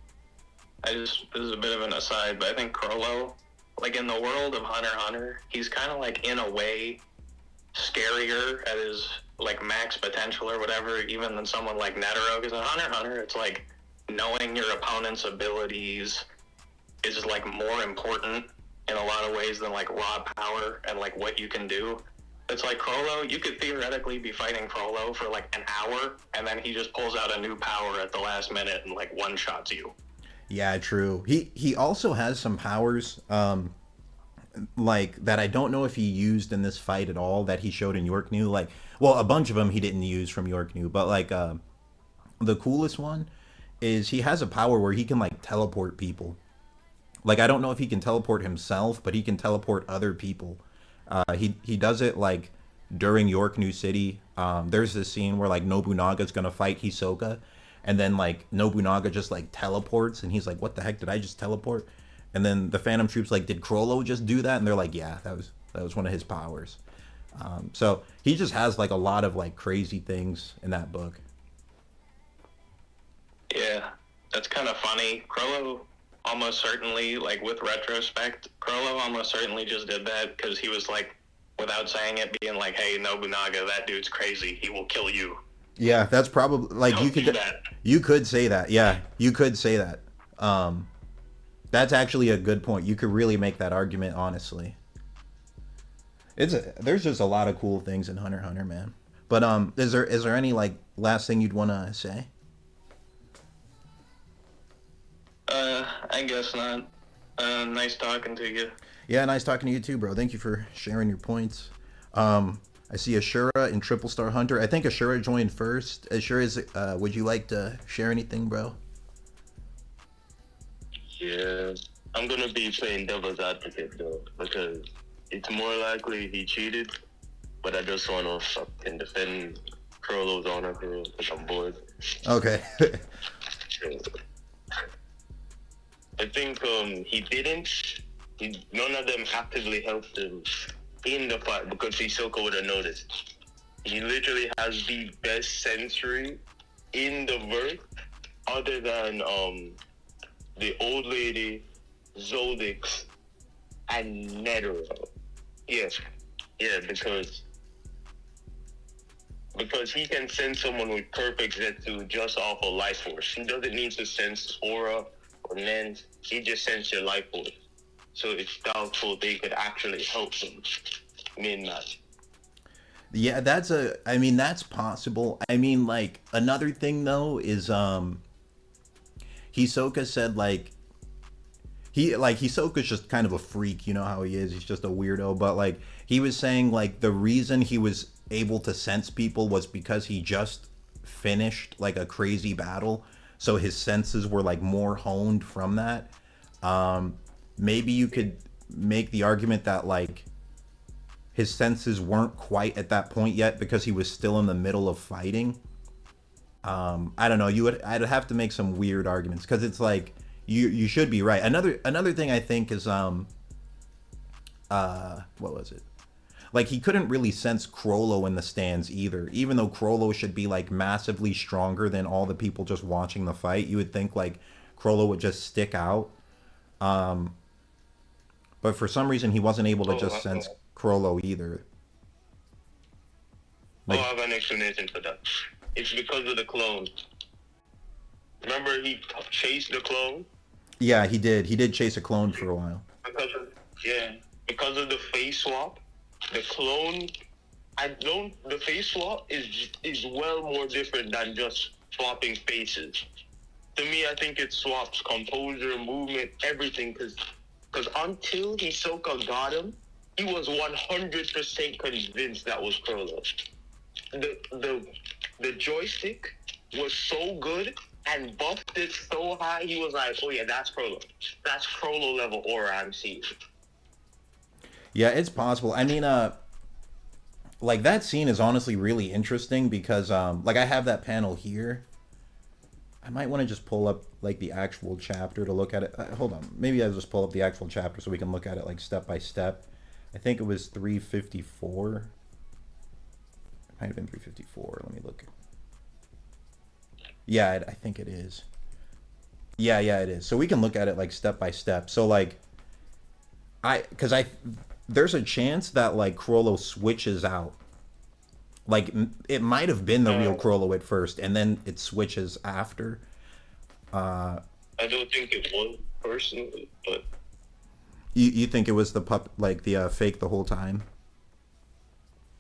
This is a bit of an aside, but I think Chrollo, like in the world of Hunter x Hunter, he's kind of like in a way scarier at his like max potential or whatever, even than someone like Netero. Because in Hunter x Hunter, it's like knowing your opponent's abilities is like more important in a lot of ways than like raw power and like what you can do. It's like Chrollo, you could theoretically be fighting Chrollo for like an hour, and then he just pulls out a new power at the last minute and like one shots you.
Yeah, true. He also has some powers, like that I don't know if he used in this fight at all that he showed in York New. Like, well, a bunch of them he didn't use from York New, but like the coolest one is he has a power where he can like teleport people. Like I don't know if he can teleport himself, but he can teleport other people. He does it like during York New City. There's this scene where like Nobunaga's gonna fight Hisoka, and then like Nobunaga just like teleports, and he's like, "What the heck? Did I just teleport?" And then the Phantom Troops like, "Did Chrollo just do that?" And they're like, "Yeah, that was one of his powers." So he just has like a lot of like crazy things in that book.
Yeah, that's kind of funny. Chrollo almost certainly, like with retrospect, Chrollo almost certainly just did that because he was like, without saying it, being like, "Hey, Nobunaga, that dude's crazy. He will kill you.
Yeah, that's probably like
Don't do that."
you could say that. Yeah, you could say that. That's actually a good point. You could really make that argument, honestly. There's just a lot of cool things in Hunter x Hunter, man. But is there any like last thing you'd want to say?
I guess not. Nice talking to you.
Yeah, nice talking to you too, bro. Thank you for sharing your points. I see Ashura in Triple Star Hunter. I think Ashura joined first. Ashura, would you like to share anything, bro?
Yeah, I'm gonna be playing devil's advocate though, because it's more likely he cheated, but I just want to fucking defend Chrollo's honor because I'm bored.
Okay.
I think he didn't. None of them actively helped him in the fight because Hisoka would have noticed. He literally has the best sensory in the verse, other than the old lady, Zodix, and Netero. Yes, yeah, because he can sense someone with perfect Zetsu just off of life force. He doesn't need to sense aura or lens. He just senses your life force. So it's doubtful they could actually help him mid-match.
Yeah, I mean, that's possible. I mean, like, another thing, though, is, Hisoka said, like, Hisoka's just kind of a freak, you know how he is. He's just a weirdo. But, like, he was saying, like, the reason he was able to sense people was because he just finished, like, a crazy battle. So his senses were, like, more honed from that. Maybe you could make the argument that, like, his senses weren't quite at that point yet because he was still in the middle of fighting. I don't know. I'd have to make some weird arguments because it's like you should be right. Another thing I think is what was it? Like he couldn't really sense Chrollo in the stands either. Even though Chrollo should be like massively stronger than all the people just watching the fight, you would think like Chrollo would just stick out. But for some reason he wasn't able to just sense Chrollo either.
Like, I have an explanation for that. It's because of the clone. Remember he chased the clone?
Yeah, he did. He did chase a clone for a while.
Because of the face swap, the clone. The face swap is well more different than just swapping faces. To me, I think it swaps composure, movement, everything. Because until Hisoka got him, he was 100% convinced that was Chrollo. The joystick was so good and buffed it so high, he was like, oh yeah, that's Chrollo. That's Chrollo level aura I'm seeing.
Yeah, it's possible. I mean, like that scene is honestly really interesting because, like I have that panel here. I might want to just pull up like the actual chapter to look at it. Hold on. Maybe I'll just pull up the actual chapter so we can look at it like step by step. I think it was 354. It might have been 354. Let me look. Yeah, I think it is. Yeah, it is. So we can look at it like step by step. So like, there's a chance that like Chrollo switches out. Like it might have been the real Chrollo at first, and then it switches after.
I don't think it was personally, but
you think it was the fake the whole time?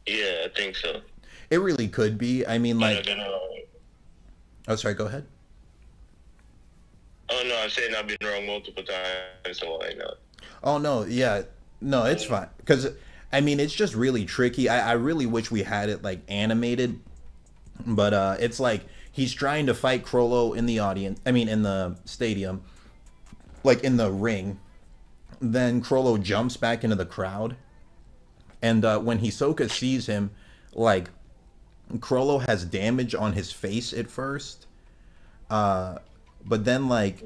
Yeah, I think so.
It really could be. I mean, like. Oh, sorry. Go ahead.
Oh no, I'm saying I've been wrong multiple times, so I know.
Oh no, yeah, no, it's fine. Because I mean, it's just really tricky. I really wish we had it like animated, but it's like he's trying to fight Chrollo in the audience. I mean, in the stadium, like in the ring. Then Chrollo jumps back into the crowd, and when Hisoka sees him, like. Chrollo has damage on his face at first, but then like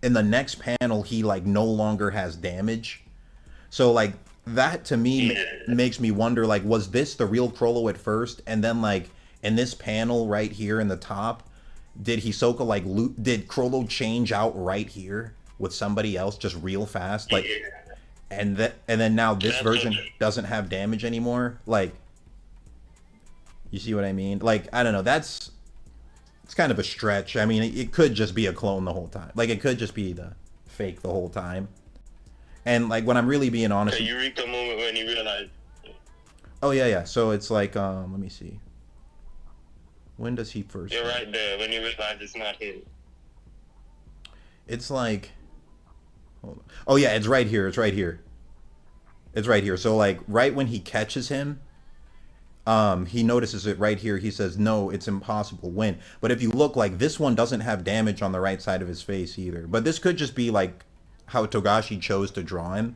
in the next panel he like no longer has damage. So like that to me makes me wonder, like, was this the real Chrollo at first, and then like in this panel right here in the top, did Hisoka like did Chrollo change out right here with somebody else just real fast, like, and then now this version doesn't have damage anymore, like. You see what I mean? Like, I don't know. It's kind of a stretch. I mean, it could just be a clone the whole time. Like, it could just be the fake the whole time. And, like, when I'm really being honest...
The Eureka moment when you realize...
Oh, yeah. So it's like, let me see. When does he first...
You're right there. When you realize it's not him.
It's like... Hold on. Oh, yeah, it's right here. It's right here. So, like, right when he catches him... he notices it right here. He says, no, it's impossible. When? But if you look, like, this one doesn't have damage on the right side of his face either. But this could just be, like, how Togashi chose to draw him.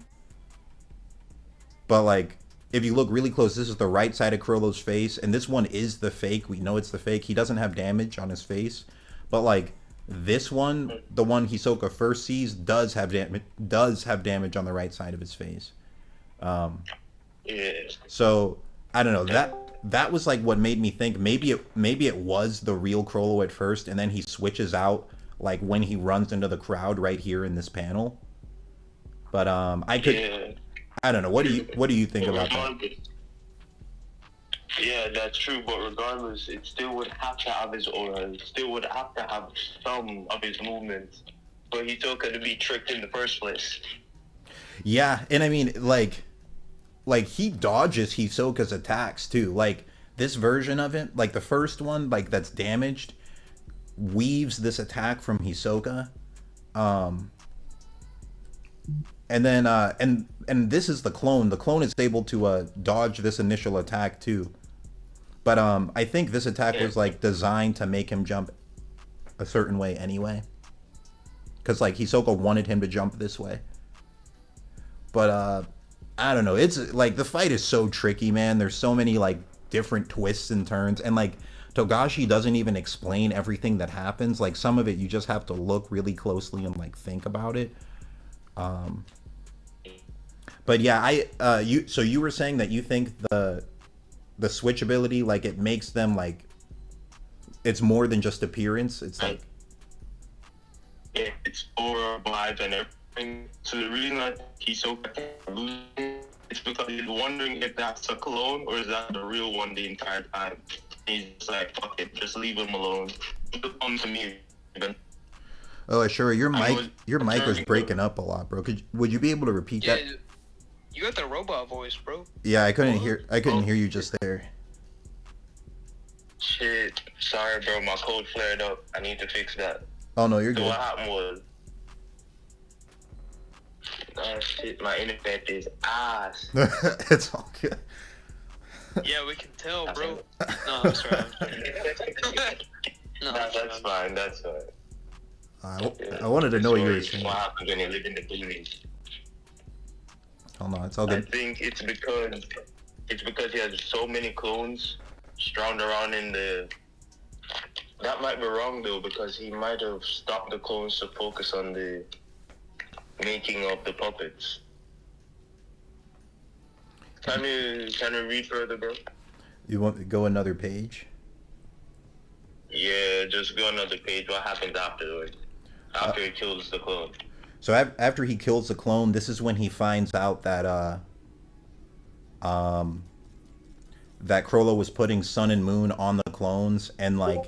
But, like, if you look really close, this is the right side of Chrollo's face. And this one is the fake. We know it's the fake. He doesn't have damage on his face. But, like, this one, the one Hisoka first sees, does have damage on the right side of his face. So... I don't know, that was like what made me think maybe it was the real Chrollo at first, and then he switches out like when he runs into the crowd right here in this panel. But I don't know. What do you think about that?
Yeah, that's true. But regardless, it still would have to have his aura. It still would have to have some of his movements. But he still could be tricked in the first place.
Yeah, and I mean, like he dodges Hisoka's attacks too. Like this version of it, like the first one, like that's damaged, weaves this attack from Hisoka. And then and this is the clone. The clone is able to dodge this initial attack too. But I think this attack was like designed to make him jump a certain way anyway. Cause like Hisoka wanted him to jump this way. But I don't know. It's like the fight is so tricky, man. There's so many like different twists and turns, and like Togashi doesn't even explain everything that happens. Like some of it, you just have to look really closely and like think about it. Um, but yeah, you were saying that you think the switch ability, like it makes them like it's more than just appearance. It's like
it's over vibes and everything. So the reason that he's so losing, it's because he's wondering if that's a clone or is that the real one the entire time. He's just like, fuck it, just leave him alone. It'll come to me.
oh, sure. Your mic was breaking up a lot, bro. Would you be able to repeat
Yeah,
that?
you got the robot voice, bro.
Yeah, I couldn't hear you just there.
Shit, sorry, bro. My code flared up. I need to fix that.
Oh no, you're
So
good.
what happened was, shit, my internet is ass.
It's all good.
Yeah, we can tell, bro. No, I'm sorry. No,
That's fine. That's fine.
I wanted to know what you were
Sorry,
saying.
what happens when you live in the boonies?
Oh no, it's all
I
good.
think it's because he has so many clones strewn around in the. That might be wrong though, because he might have stopped the clones to focus on the making of the puppets. Can you read further, bro?
You want to go another page?
Yeah, just go another page. What happens afterwards? After he kills the clone.
So after he kills the clone, this is when he finds out that that Chrollo was putting Sun and Moon on the clones, and like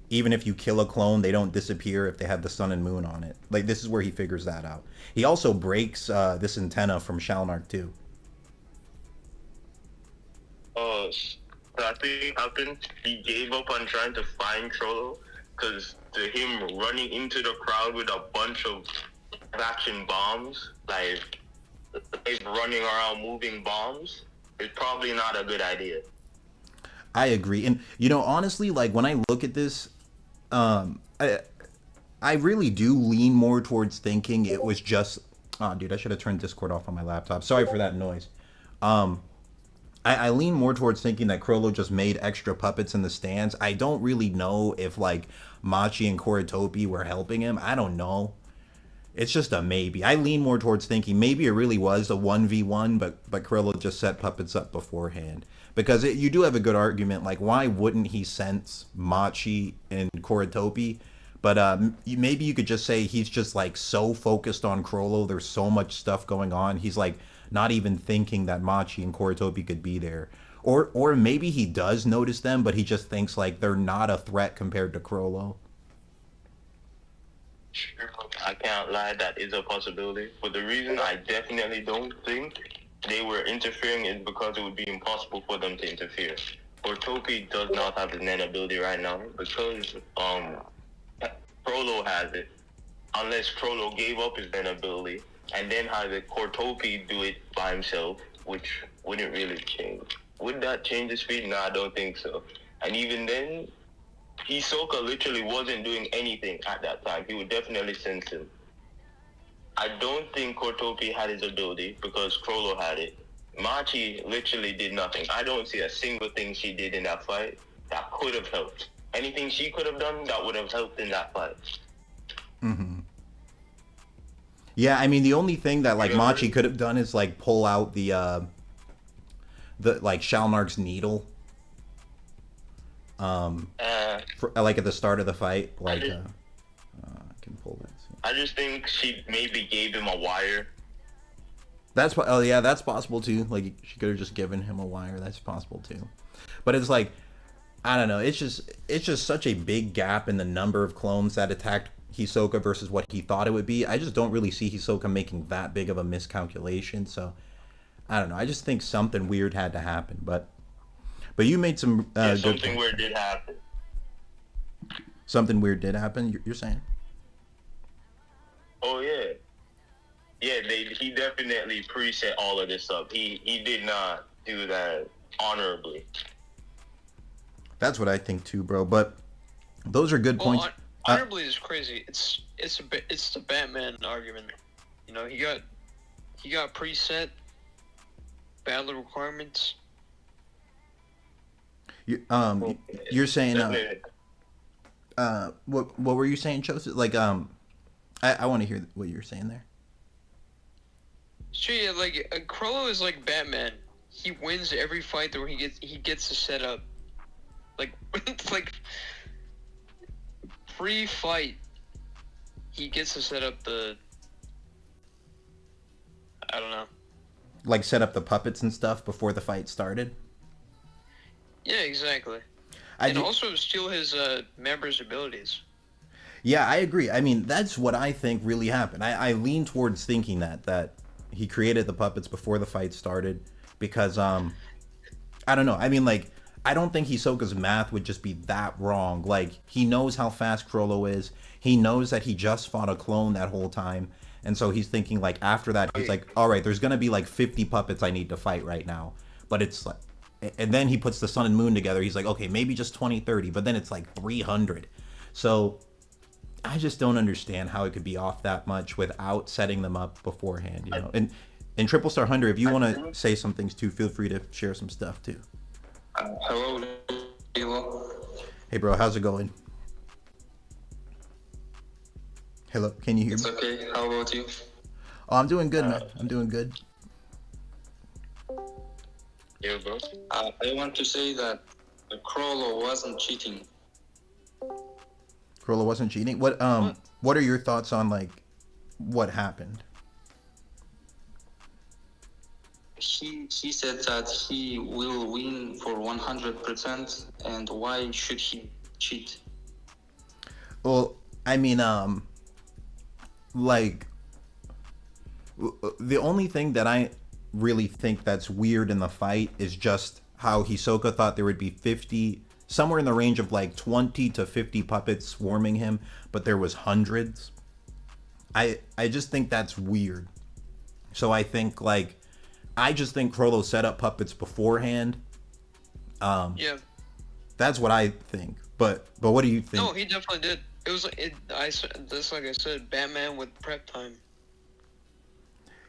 even if you kill a clone, they don't disappear if they have the Sun and Moon on it. Like this is where he figures that out. He also breaks this antenna from Shalnark too.
Oh, so I think what happened, he gave up on trying to find Chrollo, because to him running into the crowd with a bunch of action bombs, like running around moving bombs, is probably not a good idea.
I agree, and you know honestly, like when I look at this, I really do lean more towards thinking it was just. Oh, dude, I should have turned Discord off on my laptop. Sorry for that noise. I lean more towards thinking that Chrollo just made extra puppets in the stands. I don't really know if like Machi and Koritopi were helping him. I don't know. It's just a maybe. I lean more towards thinking maybe it really was a 1v1, but Chrollo just set puppets up beforehand. Because you do have a good argument, like why wouldn't he sense Machi and Koritopi? But maybe you could just say he's just like so focused on Chrollo. There's so much stuff going on. He's like not even thinking that Machi and Koritopi could be there. Or maybe he does notice them, but he just thinks like they're not a threat compared to Chrollo.
Sure, I can't lie, that is a possibility. But the reason I definitely don't think they were interfering is because it would be impossible for them to interfere. Koritopi does not have the Nen ability right now because Chrollo has it. Unless Chrollo gave up his Nen ability and then had the Koritopi do it by himself, which wouldn't really change. Would that change the speed? No, I don't think so. And even then, Hisoka literally wasn't doing anything at that time. He would definitely sense him. I don't think Koritopi had his ability because Chrollo had it. Machi literally did nothing. I don't see a single thing she did in that fight that could have helped. Anything she could have done that would have helped in that fight.
Mm-hmm. Yeah, I mean the only thing that like Machi could have done is like pull out the like Shalnark's needle. Like at the start of the fight, like I can pull that.
I just think she maybe gave him a wire.
That's that's possible too. Like she could have just given him a wire. That's possible too. But it's like I don't know. It's just such a big gap in the number of clones that attacked Hisoka versus what he thought it would be. I just don't really see Hisoka making that big of a miscalculation. So I don't know. I just think something weird had to happen. But you made some
something weird did happen.
Something weird did happen. You're saying?
Oh yeah. Yeah, he definitely preset all of this up. He did not do that honorably.
That's what I think too, bro. But those are good points.
Honorably is crazy. It's the Batman argument. You know, he got preset battle requirements.
You're saying what were you saying, Joseph? Like I want to hear what you're saying there.
Sure, yeah, like Chrollo is like Batman. He wins every fight where he gets to set up. Like it's like free fight. He gets to set up the. I don't know.
Like set up the puppets and stuff before the fight started.
Yeah, exactly. And also steal his members' abilities.
Yeah, I agree. I mean, that's what I think really happened. I lean towards thinking that he created the puppets before the fight started because I don't know. I mean, like, I don't think Hisoka's math would just be that wrong. Like, he knows how fast Chrollo is. He knows that he just fought a clone that whole time. And so he's thinking, like, after that, he's like, all right, there's going to be, like, 50 puppets I need to fight right now. But it's like, and then he puts the sun and moon together. He's like, okay, maybe just 20, 30. But then it's like 300. So I just don't understand how it could be off that much without setting them up beforehand, you know? And Triple Star Hunter, if you want to say some things too, feel free to share some stuff too.
Hello, Lilo.
Hey, bro, how's it going? Hello, can you hear
It's
me?
okay. How about you?
Oh, I'm doing good, man. I'm doing good.
Yeah, bro.
I want to say that Chrollo wasn't cheating.
Chrollo wasn't cheating. What are your thoughts on, like, what happened?
He said that he will win for 100%, and why should he cheat?
Well, I mean, like, the only thing that I really think that's weird in the fight is just how Hisoka thought there would be 50, somewhere in the range of like 20 to 50 puppets swarming him, but there was hundreds. I just think that's weird. So I think, like, I just think Chrollo set up puppets beforehand.
Yeah.
That's what I think. But what do you think?
No, he definitely did. It was just like I said, Batman with prep time.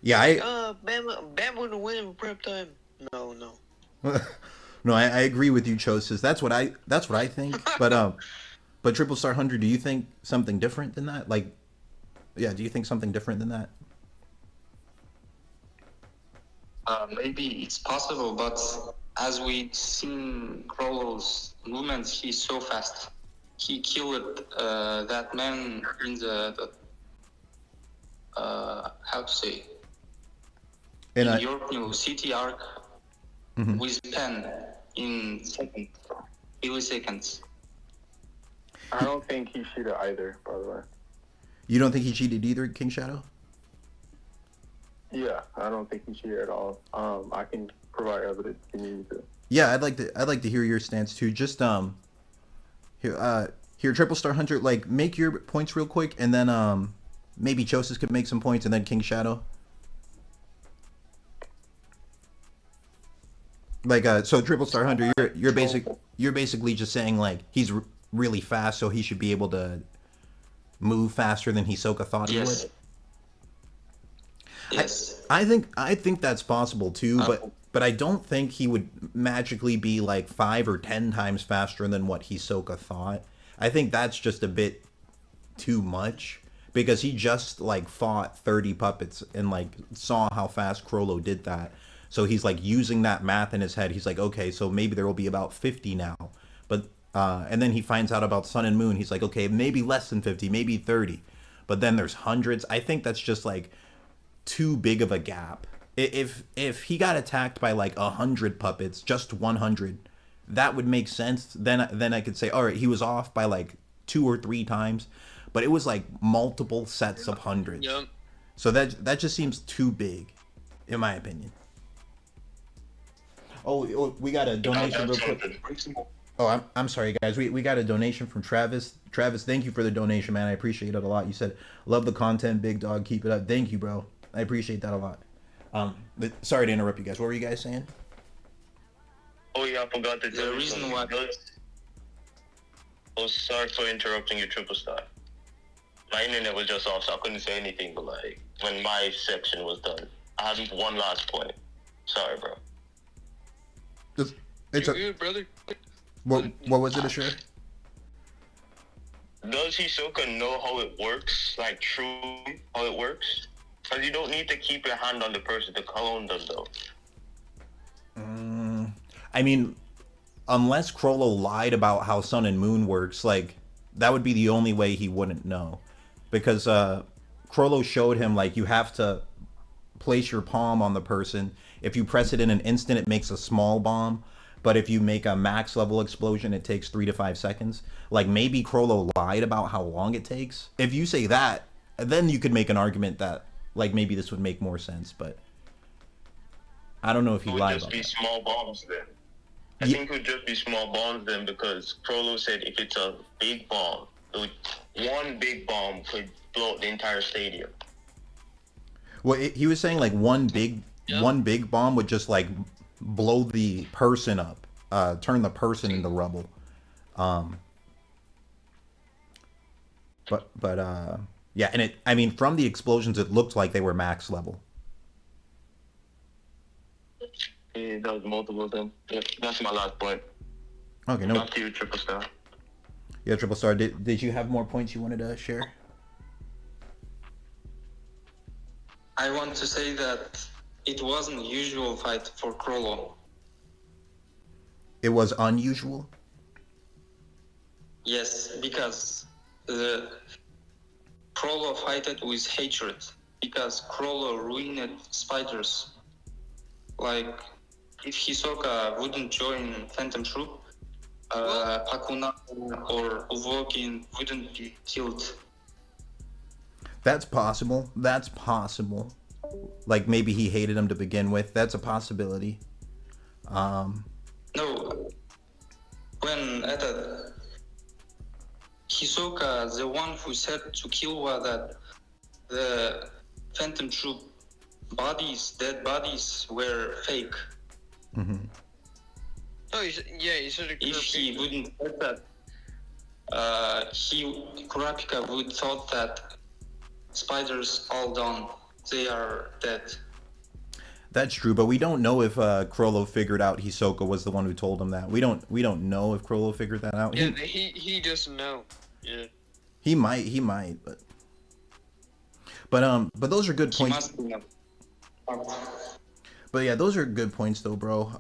Yeah,
Batman wouldn't win in prep time. No.
No, I agree with you, Chosis. That's what I think. But Triple Star Hunter, do you think something different than that? Like, yeah, do you think something different than that?
Maybe it's possible, but as we've seen Chrollo's movements, he's so fast. He killed that man in the how to say,
And
in York New City arc
Mhm.
with pen in milliseconds.
I don't think he cheated either, by the way.
You don't think he cheated either, King Shadow?
Yeah, I don't think he cheated at all. I can provide evidence if you need to.
Yeah, I'd like to hear your stance too. Just here Triple Star Hunter, like, make your points real quick, and then maybe Chosis could make some points, and then King Shadow. Like, so Triple Star Hunter, you're basically just saying, like, he's really fast, so he should be able to move faster than Hisoka thought he would.
Yes.
I think that's possible too, but I don't think he would magically be like 5 or 10 times faster than what Hisoka thought. I think that's just a bit too much because he just like fought 30 puppets and like saw how fast Chrollo did that. So he's like using that math in his head. He's like, okay, so maybe there will be about 50 now. But and then he finds out about Sun and Moon. He's like, okay, maybe less than 50, maybe 30. But then there's hundreds. I think that's just like too big of a gap. If he got attacked by like 100 puppets, just 100, that would make sense. Then I could say, all right, he was off by like 2 or 3 times, but it was like multiple sets of hundreds.
Yep.
So that just seems too big, in my opinion. Oh, we got a donation real quick. Oh, I'm sorry, guys. We got a donation from Travis. Travis, thank you for the donation, man. I appreciate it a lot. You said, love the content, big dog. Keep it up. Thank you, bro. I appreciate that a lot. But sorry to interrupt you guys. What were you guys saying?
Oh yeah, I forgot to tell
The
you
reason
something.
why.
Oh, sorry for interrupting you, Triple Star. My internet was just off, so I couldn't say anything. But like, when my section was done, I have one last point. Sorry, bro.
It's
You good, brother?
what was it, Asher?
Does Hisoka know how it works? Like, truly, how it works? Because you don't need to keep your hand on the person to clone them, though.
I mean, unless Chrollo lied about how Sun and Moon works, like, that would be the only way he wouldn't know. Because Chrollo showed him, like, you have to place your palm on the person. If you press it in an instant, it makes a small bomb. But if you make a max level explosion, it takes 3 to 5 seconds. Like, maybe Chrollo lied about how long it takes. If you say that, then you could make an argument that, like, maybe this would make more sense. But I don't know if he
It would
lied
just
about
be
that.
small bombs then. I think it would just be small bombs then, because Chrollo said if it's a big bomb, one big bomb could blow up the entire stadium.
Well, he was saying like one big bomb would just like blow the person up, turn the person into rubble. Yeah, and I mean, from the explosions, it looked like they were max level.
Yeah, that was multiple of them. Yeah, that's my last point.
Okay, no.
Back to you, Triple Star.
Yeah, Triple Star. Did you have more points you wanted to share?
I want to say that it wasn't a usual fight for Chrollo.
It was unusual.
Yes, because the Chrollo fighted with hatred. Because Chrollo ruined spiders. Like, if Hisoka wouldn't join Phantom Troop, Hakuna or Uvokin wouldn't be killed.
That's possible. That's possible. Like maybe he hated him to begin with. That's a possibility.
No, when Hisoka, the one who said to Killua that the Phantom Troop dead bodies were fake.
Mm-hmm.
Oh, he said it.
If he wouldn't said that, Kurapika would thought that spiders all done. They are dead.
That's true, but we don't know if Chrollo figured out Hisoka was the one who told him that. We don't know if Chrollo figured that out.
Yeah, he doesn't know. Yeah.
He might, but those are good
He
points.
must be.
But yeah, those are good points though, bro.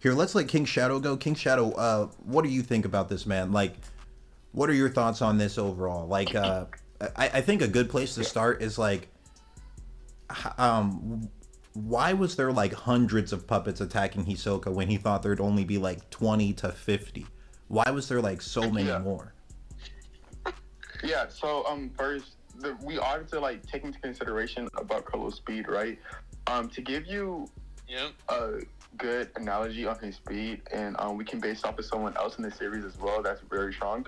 Here, let's let King Shadow go. King Shadow, what do you think about this, man? Like, what are your thoughts on this overall? Like, I think a good place to start is like, why was there like hundreds of puppets attacking Hisoka when he thought there'd only be like 20 to 50? Why was there like so many more?
Yeah, so first, we ought to like take into consideration about Chrollo's speed, right? To give you a good analogy on his speed, and we can base off of someone else in the series as well that's very strong.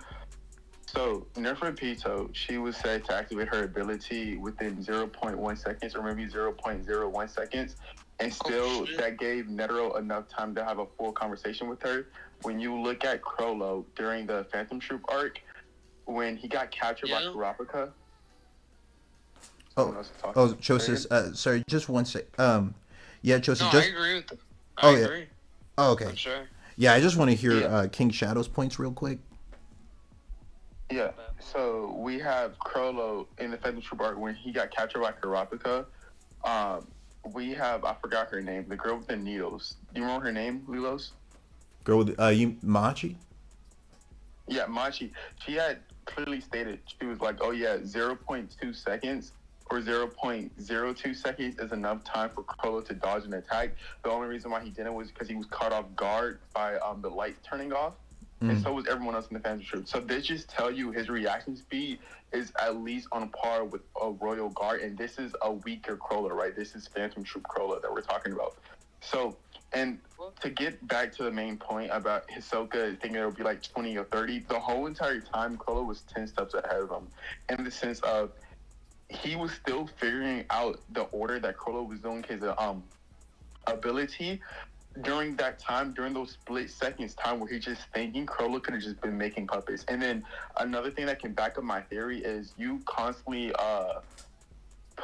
So Neferpito, she was said to activate her ability within 0.1 seconds, or maybe 0.01 seconds, and still that gave Netero enough time to have a full conversation with her. When you look at Chrollo during the Phantom Troop arc, when he got captured by Kurapika.
Chosis, sorry, just one sec. Yeah, Chosis.
No,
just...
I agree with. I agree.
Oh, okay.
For sure.
Yeah, I just want to hear King Shadow's points real quick.
Yeah, so we have Chrollo in the Phantom Troop arc when he got captured by Kurapika. We have, I forgot her name, the girl with the needles. Do you remember her name, Lilos?
Girl with Machi?
Yeah, Machi. She had clearly stated, she was like, oh yeah, 0.2 seconds or 0.02 seconds is enough time for Chrollo to dodge an attack. The only reason why he didn't was because he was caught off guard by the light turning off. And so was everyone else in the Phantom Troop. So this just tell you his reaction speed is at least on par with a Royal Guard, and this is a weaker Chrollo, right? This is Phantom Troop Chrollo that we're talking about. So, and to get back to the main point about Hisoka thinking it would be like 20 or 30, the whole entire time Chrollo was 10 steps ahead of him, in the sense of he was still figuring out the order that Chrollo was doing his ability. During that time, during those split seconds time where he's just thinking, Chrollo could have just been making puppets. And then another thing that can back up my theory is you constantly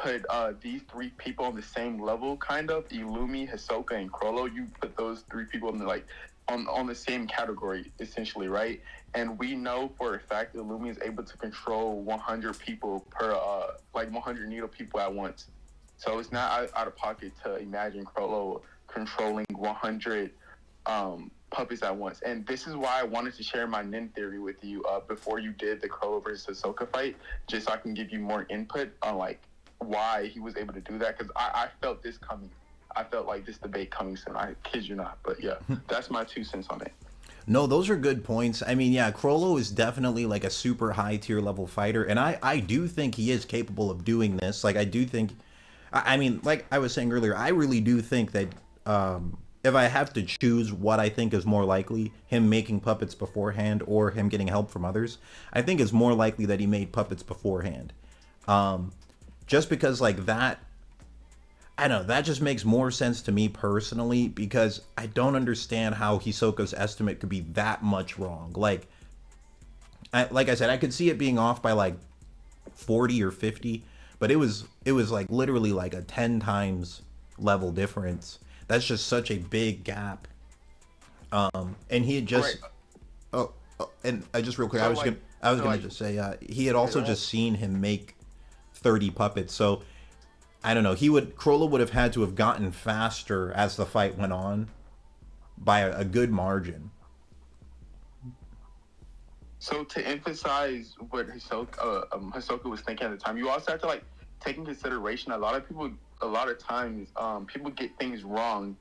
put these three people on the same level, kind of Illumi, Hisoka, and Chrollo. You put those three people in on the same category, essentially, right? And we know for a fact Illumi is able to control 100 people per 100 needle people at once. So it's not out of pocket to imagine Chrollo controlling 100 puppets at once. And this is why I wanted to share my nin theory with you before you did the Chrollo versus Hisoka fight, just so I can give you more input on like why he was able to do that, because I felt this coming. I felt like this debate coming soon. I kid you not. But yeah, that's my 2 cents on it.
No, those are good points. I mean, yeah, Chrollo is definitely like a super high tier level fighter, and I do think he is capable of doing this. Like, I do think, I mean, like I was saying earlier, I really do think that if I have to choose what I think is more likely, him making puppets beforehand or him getting help from others, I think it's more likely that he made puppets beforehand. Just because like that, I don't know, that just makes more sense to me personally, because I don't understand how Hisoka's estimate could be that much wrong. Like I said, I could see it being off by like 40 or 50, but it was like literally like a 10 times level difference. That's just such a big gap. And he had just and I just real quick,
So,
I was gonna just say he had also just seen him make 30 puppets, so I don't know. Chrollo would have had to have gotten faster as the fight went on by a good margin.
So to emphasize what Hisoka was thinking at the time, you also have to like take in consideration a lot of times people get things wrong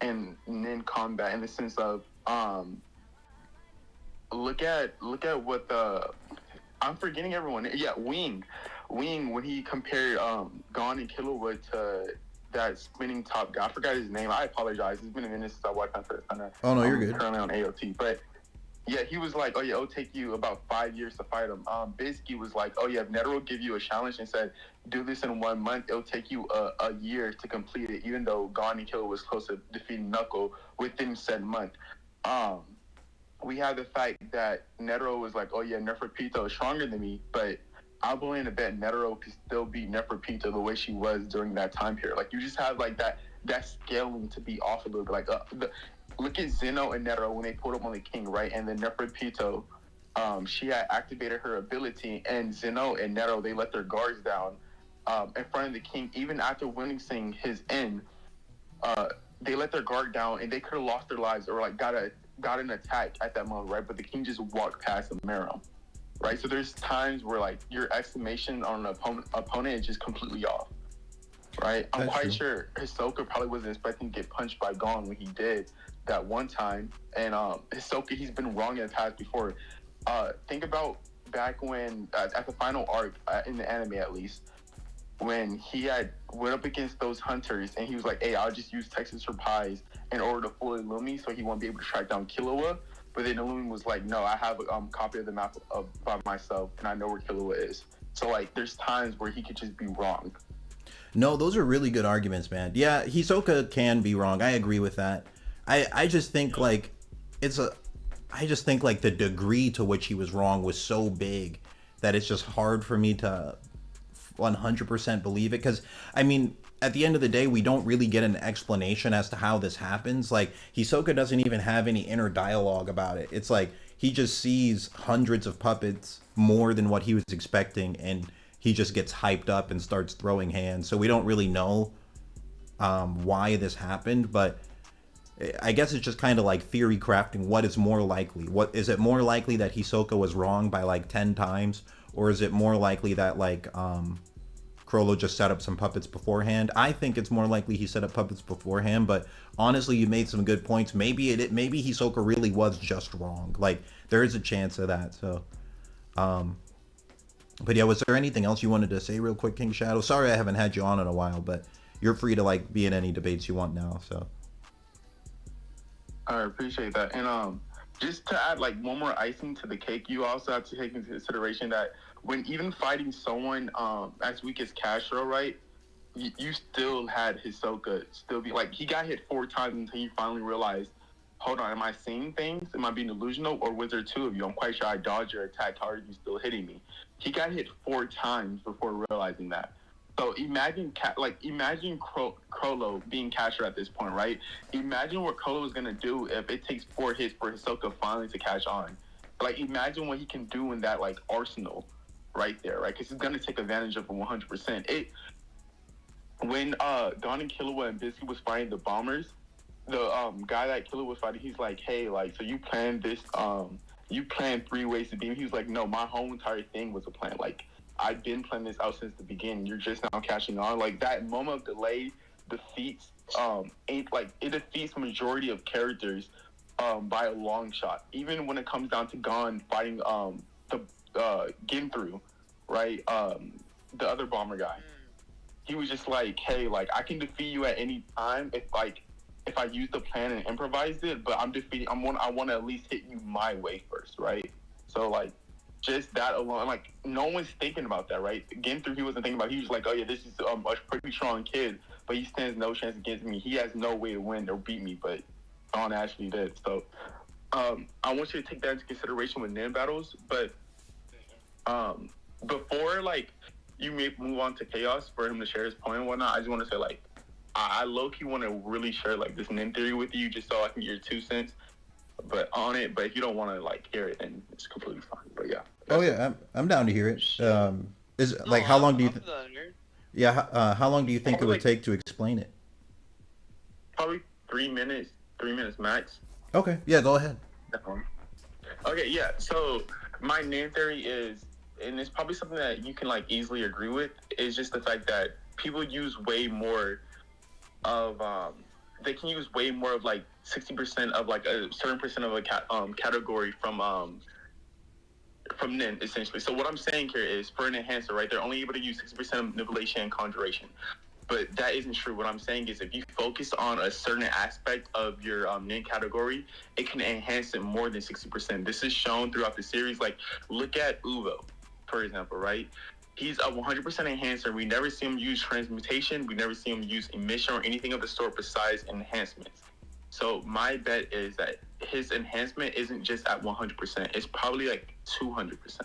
in combat, in the sense of look at what I'm forgetting everyone. Yeah, Wing, when he compared Gon and Killua to that spinning top guy. I forgot his name. I apologize. It's been a minute since I watched that first time.
Oh, no, you're good.
Currently on AOT. But yeah, he was like, oh yeah, it'll take you about 5 years to fight him. Bisky was like, oh yeah, if Netero give you a challenge and said, do this in 1 month, it'll take you a year to complete it, even though Gon and Killua was close to defeating Knuckle within said month. We have the fact that Netero was like, oh yeah, Neferpito is stronger than me, but I'm willing to bet Netero could still beat Neferpito the way she was during that time period. Like, you just have like that scaling to be off a little bit. Like, look at Zeno and Netero when they pulled up on the king, right? And then Neferpito, she had activated her ability, and Zeno and Netero, they let their guards down in front of the king. Even after witnessing his end, they let their guard down, and they could have lost their lives or like got an attack at that moment, right? But the king just walked past the Marrow. Right, so there's times where like your estimation on an opponent is just completely off. Right, I'm quite sure Hisoka probably wasn't expecting to get punched by Gon when he did that one time, and Hisoka, he's been wrong in the past before. Think about back when at the final arc in the anime, at least, when he had went up against those hunters, and he was like, "Hey, I'll just use Texas Surprise in order to fool Illumi, so he won't be able to track down Killua." But then Illumi was like, no, I have a copy of the map by myself, and I know where Killua is. So, like, there's times where he could just be wrong.
No, those are really good arguments, man. Yeah, Hisoka can be wrong. I agree with that. I just think, like, I just think, like, the degree to which he was wrong was so big that it's just hard for me to 100% believe it. Because, I mean, at the end of the day, we don't really get an explanation as to how this happens. Like, Hisoka doesn't even have any inner dialogue about it. It's like he just sees hundreds of puppets, more than what he was expecting, and he just gets hyped up and starts throwing hands. So we don't really know why this happened, but I guess it's just kind of like theory crafting. What is more likely? What is it more likely that Hisoka was wrong by like 10 times, or is it more likely that like Chrollo just set up some puppets beforehand? I think it's more likely he set up puppets beforehand, but honestly, you made some good points. Maybe Hisoka really was just wrong. Like, there is a chance of that. So, but yeah, was there anything else you wanted to say real quick, King Shadow? Sorry I haven't had you on in a while, but you're free to like be in any debates you want now. So
I appreciate that. And just to add like one more icing to the cake, you also have to take into consideration that when even fighting someone as weak as Castro, right, you still had Hisoka still be like, he got hit 4 times until he finally realized, hold on, am I seeing things? Am I being delusional? Or was there 2 of you? I'm quite sure I dodged your attack. How are you still hitting me? He got hit 4 times before realizing that. So imagine Chrollo being captured at this point, right? Imagine what Chrollo is gonna do if it takes 4 hits for Hisoka finally to catch on. Like imagine what he can do in that like arsenal, right there, right? Because he's gonna take advantage of it 100%. It when Gon and Killua and Busy was fighting the bombers, the guy that Killua was fighting, he's like, hey, like so you planned this you planned 3 ways to beat me. He was like, no, my whole entire thing was a plan. Like I've been planning this out since the beginning. You're just now catching on. Like that moment of delay defeats it defeats majority of characters by a long shot. Even when it comes down to Gon fighting the Ginthru, right? The other bomber guy. He was just like, hey, like I can defeat you at any time if I use the plan and improvise it, but I want to at least hit you my way first, right? So like just that alone, like no one's thinking about that, right? Ginthru, he wasn't thinking about it. He was like, oh yeah, this is a pretty strong kid, but he stands no chance against me. He has no way to win or beat me, but Don actually did. So I want you to take that into consideration with Nin battles, but before like you may move on to Chaos for him to share his point and whatnot, I just want to say like I low-key want to really share like this Nin theory with you just so I can get your 2 cents but on it. But if you don't want to like hear it, then it's completely fine. But yeah.
Oh yeah, I'm down to hear it. Is
No,
like how long do you?
I'm done here.
Yeah, how long do you think it would take to explain it?
Probably 3 minutes, 3 minutes max.
Okay, yeah, go ahead.
Okay, yeah. So my Nin theory is, and it's probably something that you can like easily agree with, is just the fact that people use way more of they can use way more of like 60% of like a certain percent of a category from Nin essentially. So what I'm saying here is for an enhancer, right? They're only able to use 60% of manipulation and conjuration. But that isn't true. What I'm saying is if you focus on a certain aspect of your Nin category, it can enhance it more than 60%. This is shown throughout the series. Like, look at Uvo, for example, right? He's a 100% enhancer. We never see him use transmutation. We never see him use emission or anything of the sort besides enhancements. So my bet is that his enhancement isn't just at 100%. It's probably like 200%.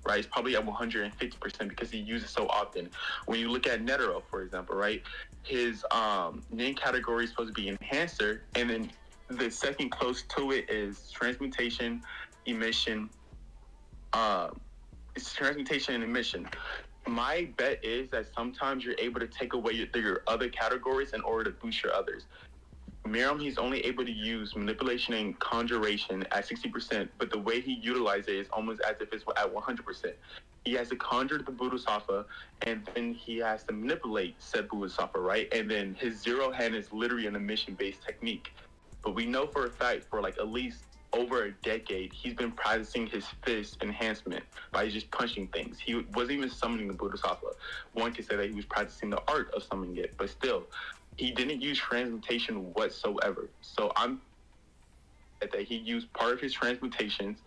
Right, it's probably at 150% because he uses so often. When you look at Netero, for example, right, his Nin category is supposed to be enhancer, and then the second close to it is transmutation, emission. It's transmutation and emission. My bet is that sometimes you're able to take away your other categories in order to boost your others. Miram, he's only able to use manipulation and conjuration at 60%, but the way he utilizes it is almost as if it's at 100%. He has to conjure the Bodhisattva, and then he has to manipulate said Bodhisattva, right? And then his zero hand is literally an emission-based technique. But we know for a fact, for like at least over a decade, he's been practicing his fist enhancement by just punching things. He wasn't even summoning the Bodhisattva. One could say that he was practicing the art of summoning it, but still, he didn't use transmutation whatsoever. So I'm that he used part of his transmutations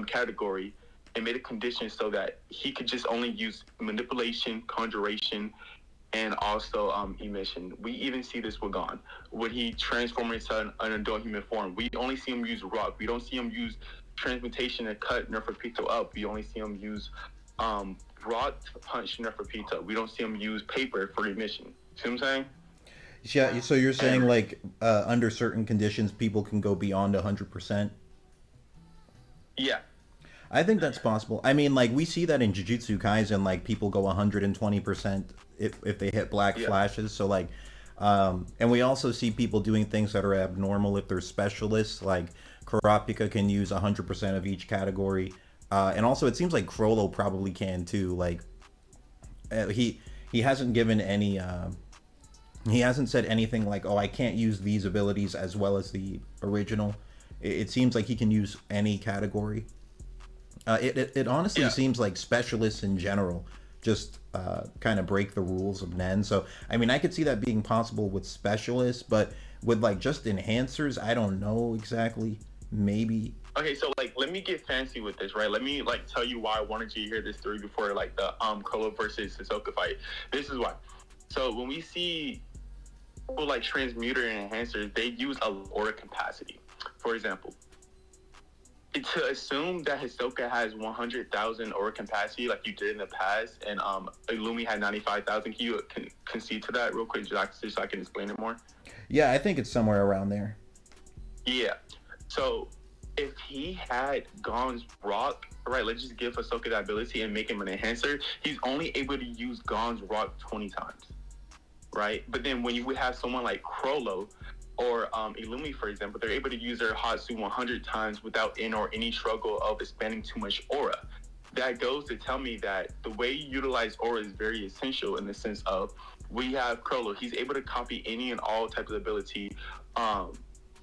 category and made a condition so that he could just only use manipulation, conjuration, and also emission. We even see this with Gon. When he transforms into an adult human form, we only see him use rock. We don't see him use transmutation to cut Neferpito up. We only see him use rock to punch Neferpito. We don't see him use paper for emission. See what I'm saying?
Yeah, so you're saying like under certain conditions, people can go beyond 100%.
Yeah.
I think that's possible. I mean, like we see that in Jujutsu Kaisen, like people go 120% if they hit black flashes. So like, and we also see people doing things that are abnormal if they're specialists. Like Kurapika can use 100% of each category, and also it seems like Chrollo probably can too. Like he hasn't given any. He hasn't said anything like, "Oh, I can't use these abilities as well as the original." It seems like he can use any category. It honestly seems like specialists in general just kind of break the rules of Nen. So, I mean, I could see that being possible with specialists, but with like just enhancers, I don't know exactly. Maybe.
Okay, so like, let me get fancy with this, right? Let me like tell you why I wanted you to hear this theory before like the Chrollo versus Hisoka fight. This is why. So when we see people like transmuter and enhancers, they use a lower capacity. For example, to assume that Hisoka has 100,000 aura capacity like you did in the past, and Illumi had 95,000. Can you concede to that real quick, just so I can explain it more?
Yeah, I think it's somewhere around there.
Yeah. So if he had Gon's rock, right? Let's just give Hisoka that ability and make him an enhancer. He's only able to use Gon's rock 20 times, right? But then when you would have someone like Chrollo or Illumi, for example, they're able to use their Hatsu 100 times without any struggle of expanding too much aura. That goes to tell me that the way you utilize aura is very essential in the sense of we have Chrollo. He's able to copy any and all types of ability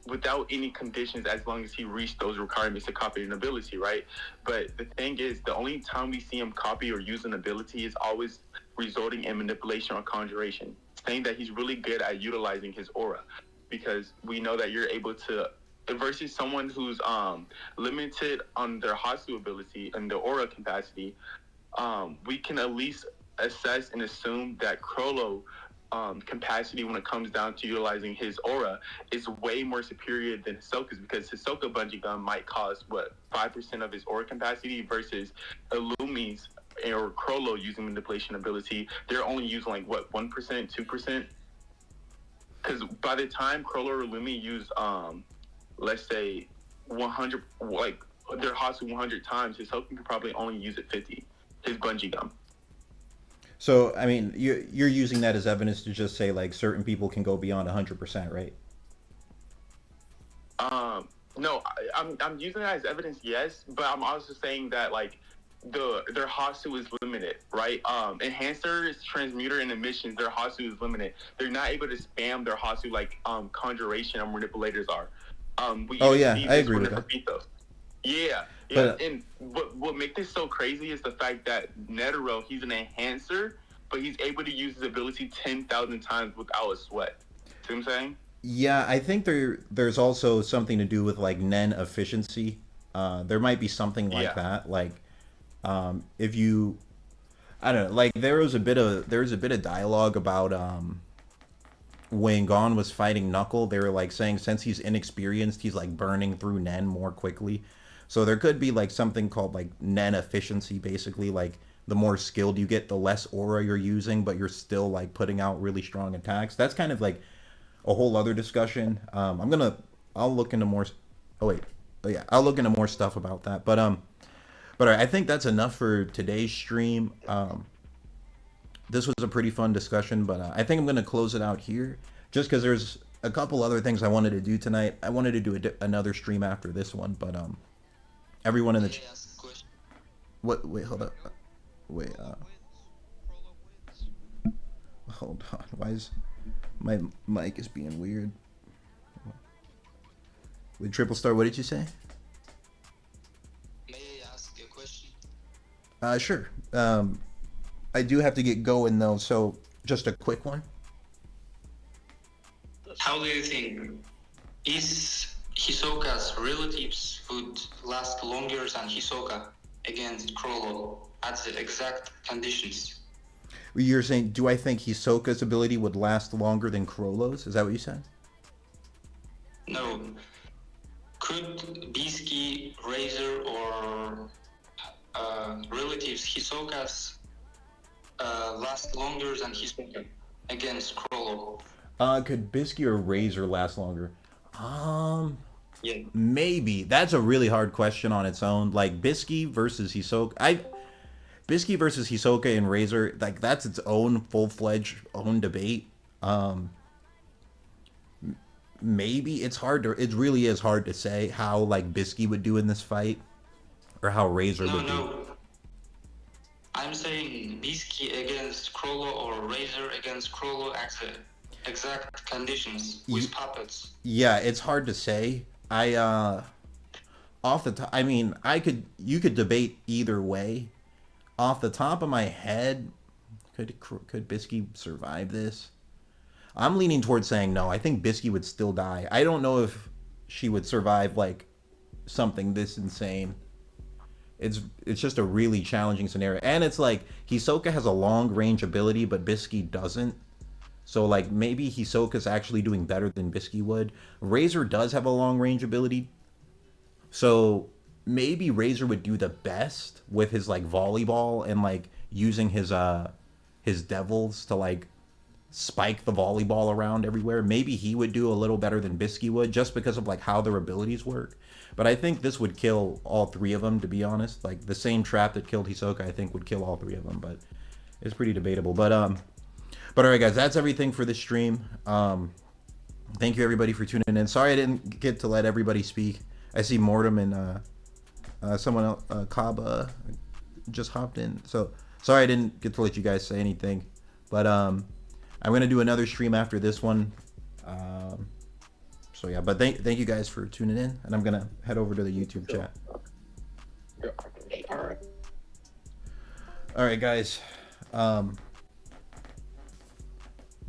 without any conditions as long as he reached those requirements to copy an ability, right? But the thing is, the only time we see him copy or use an ability is always resulting in manipulation or conjuration, saying that he's really good at utilizing his aura. Because we know that you're able to, versus someone who's limited on their Hatsu ability and the aura capacity, we can at least assess and assume that Chrollo capacity when it comes down to utilizing his aura is way more superior than Hisoka's, because Hisoka bungee gun might cost 5% of his aura capacity versus Illumi's or Chrollo using manipulation ability, they're only using 1%, 2%. Because by the time Chrollo or Illumi use, let's say 100, their Hatsu 100 times, Hisoka could probably only use it 50. His bungee gum.
So I mean, you're using that as evidence to just say certain people can go beyond 100%, right?
No, I'm using that as evidence, yes, but I'm also saying that their Hatsu is limited, right? Enhancers, transmuter, and emissions, their Hatsu is limited. They're not able to spam their Hatsu like conjuration or manipulators are.
I agree with that.
Yeah.
But,
and what makes this so crazy is the fact that Netero, he's an enhancer, but he's able to use his ability 10,000 times without a sweat. See what I'm saying?
Yeah, I think there's also something to do with Nen efficiency. There might be something like that. If you, I don't know, there was a bit of dialogue about when Gon was fighting Knuckle. They were saying since he's inexperienced, he's burning through Nen more quickly. So there could be something called Nen efficiency, basically the more skilled you get, the less aura you're using, but you're still putting out really strong attacks. That's kind of a whole other discussion. I'll look into more. I'll look into more stuff about that. But all right, I think that's enough for today's stream. This was a pretty fun discussion, but I think I'm gonna close it out here, just because there's a couple other things I wanted to do tonight. I wanted to do another stream after this one, but everyone in the what? Wait, hold up. Wait. Hold on. Why is my mic is being weird? With Triple Star, what did you say?
May I ask you a question?
Sure. I do have to get going though, so just a quick one.
How do you think is Hisoka's relatives would last longer than Hisoka against Chrollo at the exact conditions?
You're saying, do I think Hisoka's ability would last longer than Chrollo's? Is that what you said?
No. Could Bisky, Razor, or relatives Hisoka's last longer than Hisoka against Chrollo?
Could Bisky or Razor last longer?
Yeah.
Maybe. That's a really hard question on its own. Bisky versus Hisoka. Bisky versus Hisoka and Razor, that's its own full-fledged own debate. Maybe it really is hard to say how Bisky would do in this fight, or how Razor would do.
No. I'm saying Bisky against Chrollo or Razor against Chrollo at the exact conditions with puppets.
Yeah, it's hard to say. Off the top, I mean, you could debate either way. Off the top of my head, could Bisky survive this? I'm leaning towards saying no. I think Bisky would still die. I don't know if she would survive something this insane. It's just a really challenging scenario, and it's Hisoka has a long range ability, but Bisky doesn't. So maybe Hisoka's actually doing better than Bisky would. Razor does have a long range ability, so maybe Razor would do the best with his like volleyball and like using his devils to like spike the volleyball around everywhere. Maybe he would do a little better than Bisky would, just because of like how their abilities work. But I think this would kill all three of them, to be honest. Like the same trap that killed Hisoka, I think would kill all three of them. But it's pretty debatable. But all right, guys, that's everything for this stream. Thank you everybody for tuning in. Sorry I didn't get to let everybody speak. I see Mortem and someone else, Kaba, just hopped in. So sorry I didn't get to let you guys say anything. But I'm gonna do another stream after this one. So yeah, but thank you guys for tuning in, and I'm gonna head over to the YouTube chat. All right, guys. What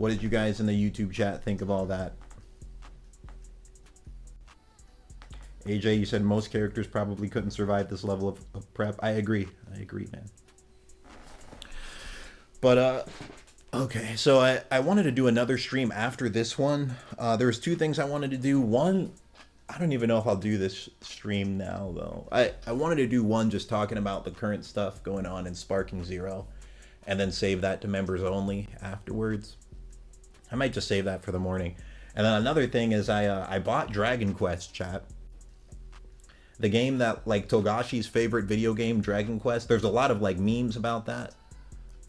did you guys in the YouTube chat think of all that? AJ, you said most characters probably couldn't survive this level of prep. I agree, man. But okay, so I wanted to do another stream after this one. There's two things I wanted to do. One, I don't even know if I'll do this stream now, though. I wanted to do one just talking about the current stuff going on in Sparking Zero, and then save that to members only afterwards. I might just save that for the morning. And then another thing is I bought Dragon Quest, chat. The game that, like, Togashi's favorite video game, Dragon Quest. There's a lot of, like, memes about that.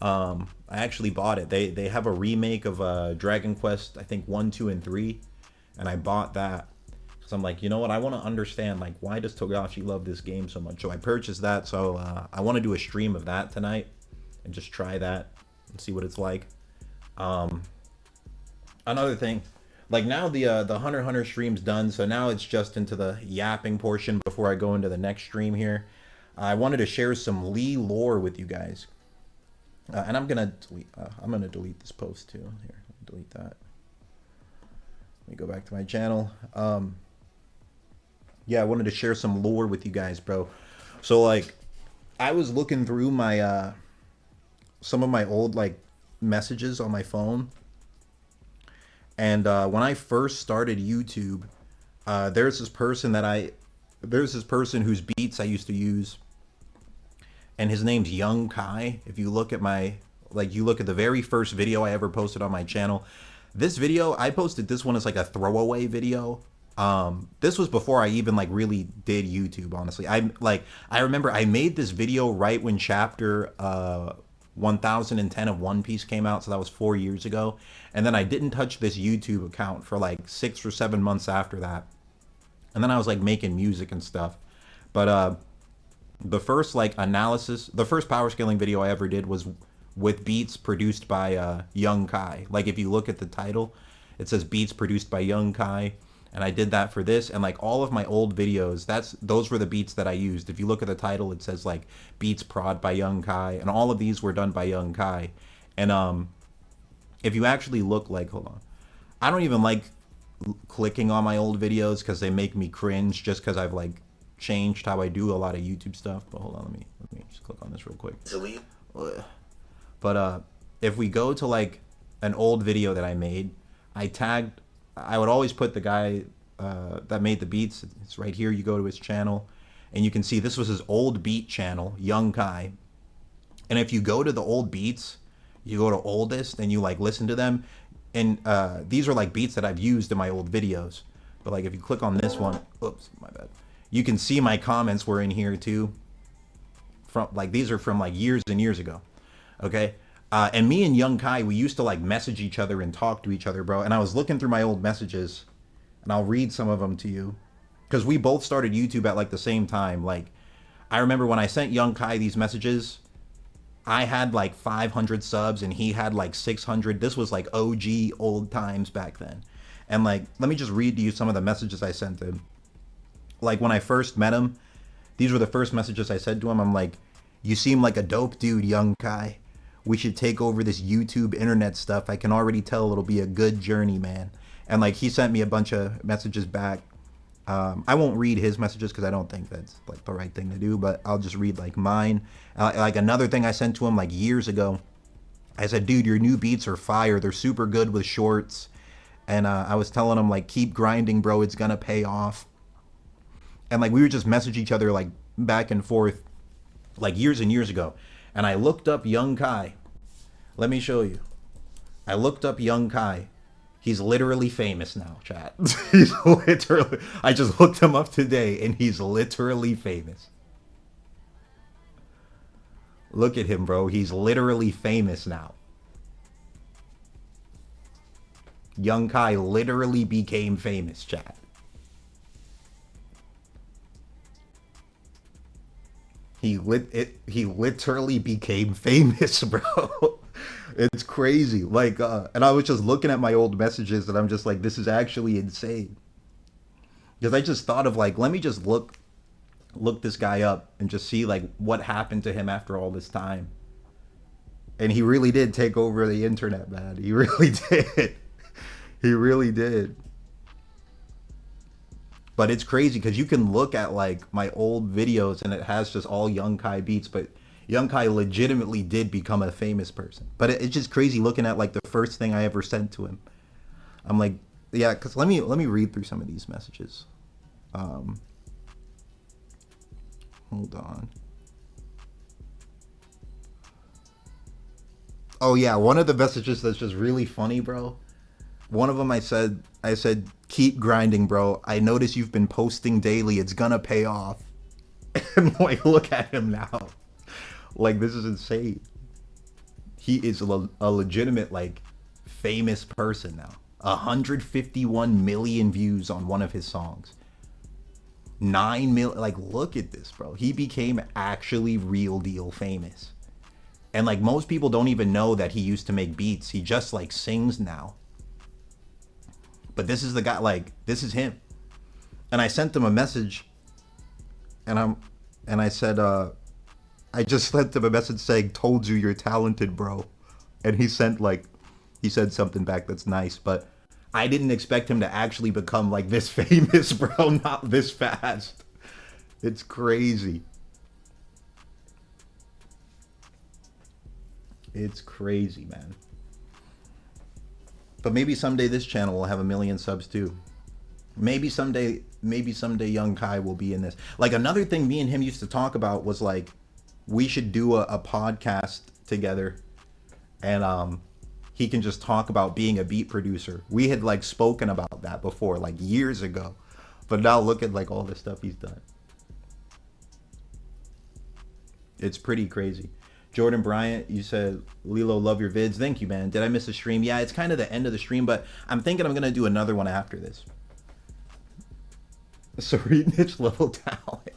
I actually bought it. They have a remake of Dragon Quest, I think 1, 2, and 3. And I bought that. So I'm like, you know what? I want to understand, like, why does Togashi love this game so much? So I purchased that. So I want to do a stream of that tonight. And just try that and see what it's like. Another thing. Like, now the Hunter x Hunter stream's done, so now it's just into the yapping portion before I go into the next stream here. I wanted to share some Lee lore with you guys. And I'm gonna delete this post too. Here, delete that. Let me go back to my channel. Yeah, I wanted to share some lore with you guys, bro. So, like, I was looking through my some of my old, like, messages on my phone. And when I first started YouTube, there's this person whose beats I used to use, and his name's Young Kai. If you look at you look at the very first video I ever posted on my channel. This video, I posted this one as like a throwaway video. This was before I even like really did YouTube, honestly. I remember I made this video right when chapter 1010 of One Piece came out, so that was 4 years ago. And then I didn't touch this YouTube account for like 6 or 7 months after that. And then I was like making music and stuff. But the first like analysis, the first power scaling video I ever did was with beats produced by Young Kai. Like, if you look at the title, it says beats produced by Young Kai. And I did that for this, and like all of my old videos, those were the beats that I used. If you look at the title, it says like beats prod by Young Kai, and all of these were done by Young Kai. And if you actually look, like, hold on, I don't even like clicking on my old videos because they make me cringe, just because I've like changed how I do a lot of YouTube stuff. But hold on, let me just click on this real quick. Delete. But if we go to like an old video that I made, I would always put the guy that made the beats. It's right here. You go to his channel, and you can see this was his old beat channel, Young Kai. And if you go to the old beats, you go to oldest, and you like listen to them. And these are like beats that I've used in my old videos. But like if you click on this one, oops, my bad. You can see my comments were in here too. From like, these are from like years and years ago. Okay. And me and Young Kai, we used to like message each other and talk to each other, bro. And I was looking through my old messages, and I'll read some of them to you, because we both started YouTube at like the same time. Like, I remember when I sent Young Kai these messages, I had like 500 subs and he had like 600. This was like OG old times back then. And like, let me just read to you some of the messages I sent him. Like, when I first met him, these were the first messages I said to him. I'm like, "You seem like a dope dude, Young Kai. We should take over this YouTube internet stuff. I can already tell it'll be a good journey, man." And like, he sent me a bunch of messages back. I won't read his messages because I don't think that's like the right thing to do, but I'll just read like mine. Like, another thing I sent to him like years ago, I said, "Dude, your new beats are fire. They're super good with shorts." And I was telling him like, "Keep grinding, bro. It's gonna pay off." and like we would just message each other like back and forth like years and years ago. And I looked up Young Kai. Let me show you. I looked up Young Kai. He's literally famous now, chat. He's literally, I just looked him up today and he's literally famous. Look at him, bro. He's literally famous now. Young Kai literally became famous, chat. He literally became famous, bro. It's crazy. Like, and I was just looking at my old messages and I'm just like, this is actually insane. Because I just thought of like, let me just look this guy up and just see like what happened to him after all this time. And he really did take over the internet, man. He really did. He really did. But it's crazy because you can look at like my old videos and it has just all Young Kai beats, but Young Kai legitimately did become a famous person. But it's just crazy looking at like the first thing I ever sent to him. I'm like, yeah, because let me read through some of these messages. Hold on. Oh yeah, one of the messages that's just really funny, bro. One of them I said, keep grinding, bro. I notice you've been posting daily. It's gonna pay off. And like, look at him now. Like, this is insane. He is a legitimate, like, famous person now. 151 million views on one of his songs. 9 million, like, look at this, bro. He became actually real deal famous. And like, most people don't even know that he used to make beats. He just like sings now. But this is the guy, like, this is him. And I sent him a message and I said, I just sent him a message saying, told you you're talented, bro. And he said something back that's nice, but I didn't expect him to actually become like this famous, bro, not this fast. It's crazy. It's crazy, man. But maybe someday this channel will have 1 million subs too. Maybe someday Young Kai will be in this. Like, another thing me and him used to talk about was like, we should do a podcast together and he can just talk about being a beat producer. We had like spoken about that before, like years ago. But now look at like all the stuff he's done. It's pretty crazy. Jordan Bryant, you said, Lilo, love your vids. Thank you, man. Did I miss a stream? Yeah, it's kind of the end of the stream, but I'm thinking I'm going to do another one after this. Sorry, niche level talent.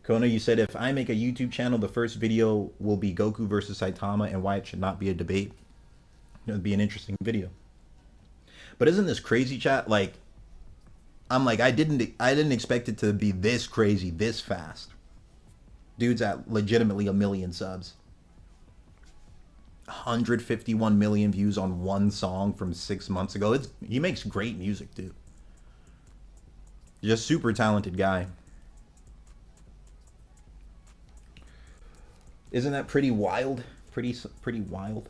Kona, you said, if I make a YouTube channel, the first video will be Goku versus Saitama and why it should not be a debate. It would be an interesting video. But isn't this crazy, chat? Like, I'm like, I didn't expect it to be this crazy, this fast. Dude's at legitimately 1 million subs. 151 million views on one song from 6 months ago. He makes great music, dude. Just super talented guy. Isn't that pretty wild? Pretty wild.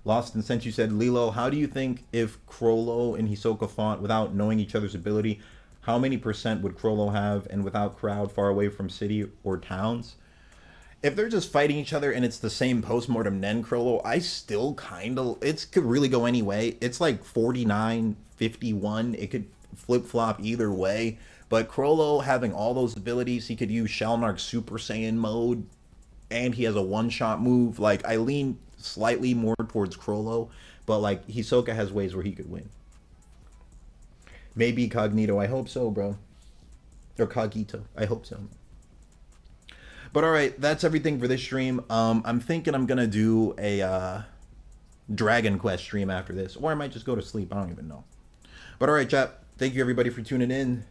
Lost and Sense, you said, Lilo, how do you think if Chrollo and Hisoka fought without knowing each other's ability, how many % would Chrollo have, and without crowd far away from city or towns? If they're just fighting each other and it's the same postmortem then Chrollo, I still kind of, it could really go any way. It's like 49-51. It could flip-flop either way. But Chrollo having all those abilities, he could use Shalnark's Super Saiyan mode, and he has a one-shot move. Like, I lean slightly more towards Chrollo, but like Hisoka has ways where he could win. Maybe Cognito. I hope so, bro. Or Cogito. I hope so. But all right, that's everything for this stream. I'm thinking I'm gonna do a Dragon Quest stream after this, or I might just go to sleep. I don't even know. But all right, chat. Thank you everybody for tuning in.